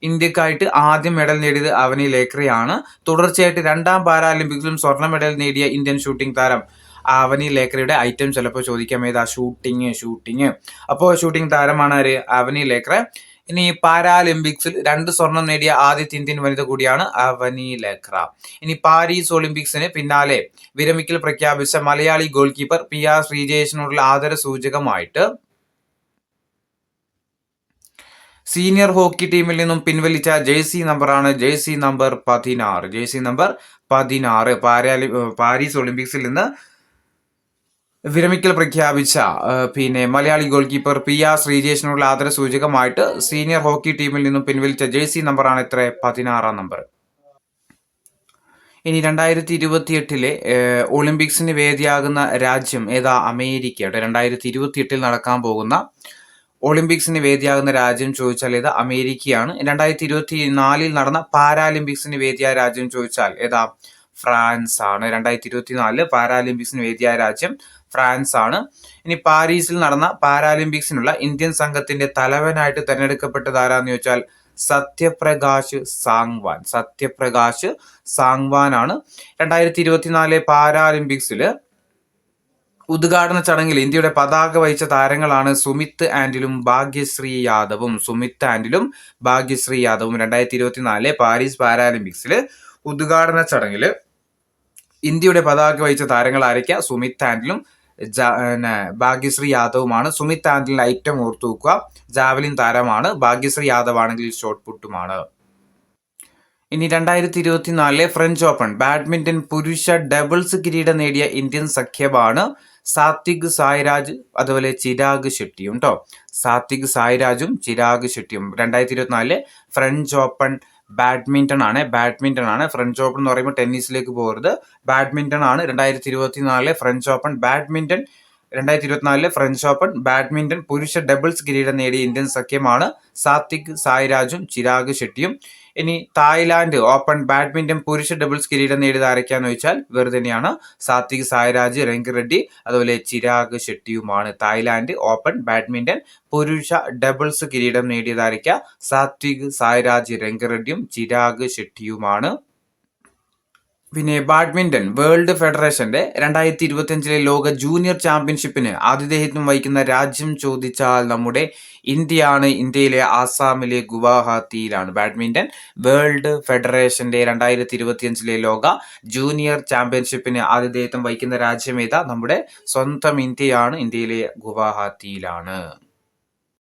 S1: ഇന്ത്യക്കായിട്ട് ആദ്യം മെഡൽ നേടിയത് അവനി ലേക്കറയാണ്. തുടർച്ചയായിട്ട് 2ാം പാരാലിമ്പിക്സിലും സ്വർണ്ണ മെഡൽ നേടിയ ഇന്ത്യൻ ഷൂട്ടിംഗ് താരം അവനി ലേക്കറയുടെ ഐറ്റം ചിലപ്പോൾ ചോദിക്കാം. ഏതാ? ഷൂട്ടിങ്. അപ്പോൾ ഷൂട്ടിംഗ് താരമാണ് ആര്? അവനി ലേക്കർ. ഇനി പാരാലിമ്പിക്സിൽ 2 സ്വർണം നേടിയ ആദ്യത്തെ ഇന്ത്യൻ വനിത കൂടിയാണ് അവനി ലേക്കർ. ഇനി പാരീസ് ഒളിമ്പിക്സിന് പിന്നാലെ വിരമിക്കൽ പ്രഖ്യാപിച്ച മലയാളി ഗോൾ കീപ്പർ PR ശ്രീജേഷിനോടുള്ള ആദര സൂചകമായിട്ട് സീനിയർ ഹോക്കി ടീമിൽ നിന്നും പിൻവലിച്ച ജേഴ്സി നമ്പറാണ് ജേഴ്സി നമ്പർ 16. പാരീസ് ഒളിമ്പിക്സിൽ നിന്ന് വിരമിക്കൽ പ്രഖ്യാപിച്ച മലയാളി ഗോൾ കീപ്പർ PR ശ്രീജേഷിനുള്ള ആദര സൂചകമായിട്ട് സീനിയർ ഹോക്കി ടീമിൽ നിന്നും പിൻവലിച്ച ജേഴ്സി നമ്പറാണ് എത്ര? 16 നമ്പർ. ഇനി 2028 ഒളിമ്പിക്സിന് വേദിയാകുന്ന രാജ്യം ഏതാ? അമേരിക്ക. 2028 നടക്കാൻ പോകുന്ന ഒളിമ്പിക്സിന് വേദിയാകുന്ന രാജ്യം ചോദിച്ചാൽ ഏതാ? അമേരിക്കയാണ്. 2024 നടന്ന പാരാലിമ്പിക്സിന് വേദിയായ രാജ്യം ചോദിച്ചാൽ ഏതാ? ഫ്രാൻസ് ആണ്. 2024 പാരാലിമ്പിക്സിന് വേദിയായ രാജ്യം ഫ്രാൻസ് ആണ്. ഇനി പാരീസിൽ നടന്ന പാരാലിമ്പിക്സിനുള്ള ഇന്ത്യൻ സംഘത്തിന്റെ തലവനായിട്ട് തെരഞ്ഞെടുക്കപ്പെട്ടത് ആരാന്ന് ചോദിച്ചാൽ സത്യപ്രകാശ് സാങ്വാൻ ആണ്. 2024 പാരാലിമ്പിക്സിൽ ഉദ്ഘാടന ചടങ്ങിൽ ഇന്ത്യയുടെ പതാക വഹിച്ച താരങ്ങളാണ് സുമിത് ആൻഡിലും ഭാഗ്യശ്രീ യാദവും. 2024 പാരീസ് പാരാലിമ്പിക്സിൽ ഉദ്ഘാടന ചടങ്ങിൽ ഇന്ത്യയുടെ പതാക വഹിച്ച താരങ്ങൾ ആരൊക്കെയാ? സുമിത് ആൻഡിലും ഭാഗ്യശ്രീ യാദവുമാണ്. സുമിത് ആൻഡിൽ ഐറ്റം ഓർത്തു വെക്കുക, ജാവലിൻ താരമാണ്. ഭാഗ്യശ്രീ യാദവ് ആണെങ്കിൽ ഷോട്ട് പുട്ടുമാണ്. ഇനി 2024 ഫ്രഞ്ച് ഓപ്പൺ ബാഡ്മിന്റൺ പുരുഷ ഡബിൾസ് കിരീടം നേടിയ ഇന്ത്യൻ സഖ്യമാണ് സാത്വിക് സായ്രാജ് അതുപോലെ ചിരാഗ് ഷെട്ടിയും കേട്ടോ. സാത്വിക് സായ്രാജും ചിരാഗ് ഷെട്ടിയും 2024 ഫ്രഞ്ച് ഓപ്പൺ ബാഡ്മിന്റൺ ആണ്. ഫ്രഞ്ച് ഓപ്പൺ എന്ന് പറയുമ്പോൾ ടെന്നീസിലേക്ക് പോകരുത്, ബാഡ്മിന്റൺ ആണ്. 2024 ഫ്രഞ്ച് ഓപ്പൺ ബാഡ്മിന്റൺ പുരുഷ ഡബിൾസ് കിരീടം നേടിയ ഇന്ത്യൻ സഖ്യമാണ് സാത്വിക് സായ്രാജും ചിരാഗ് ഷെട്ടിയും. ഇനി തായ്ലാന്റ് ഓപ്പൺ ബാഡ്മിന്റൺ പുരുഷ ഡബിൾസ് കിരീടം നേടിയത് ആരൊക്കെയാന്ന് ചോദിച്ചാൽ വെറുതെ തന്നെയാണ്, സാത്വിക് സായ്രാജ് രംഗിറെഡ്ഡി അതുപോലെ ചിരാഗ് ഷെട്ടിയുമാണ്. തായ്ലാന്റ് ഓപ്പൺ ബാഡ്മിന്റൺ പുരുഷ ഡബിൾസ് കിരീടം നേടിയത് ആരൊക്കെയാ? സാത്വിക് സായ്രാജ് രംഗിറെഡ്ഡിയും ചിരാഗ് ഷെട്ടിയുമാണ്. പിന്നെ ബാഡ്മിന്റൺ വേൾഡ് ഫെഡറേഷന്റെ 2025 ലോക ജൂനിയർ ചാമ്പ്യൻഷിപ്പിന് ആതിഥേയത്വം വഹിക്കുന്ന രാജ്യം ചോദിച്ചാൽ നമ്മുടെ ഇന്ത്യയാണ്. ഇന്ത്യയിലെ ആസാമിലെ ഗുവാഹത്തിയിലാണ്. ബാഡ്മിന്റൺ വേൾഡ് ഫെഡറേഷന്റെ 2025 ലോക ജൂനിയർ ചാമ്പ്യൻഷിപ്പിന് ആതിഥേയത്വം വഹിക്കുന്ന രാജ്യം ഏതാ? നമ്മുടെ സ്വന്തം ഇന്ത്യയാണ്. ഇന്ത്യയിലെ ഗുവാഹത്തിയിലാണ്.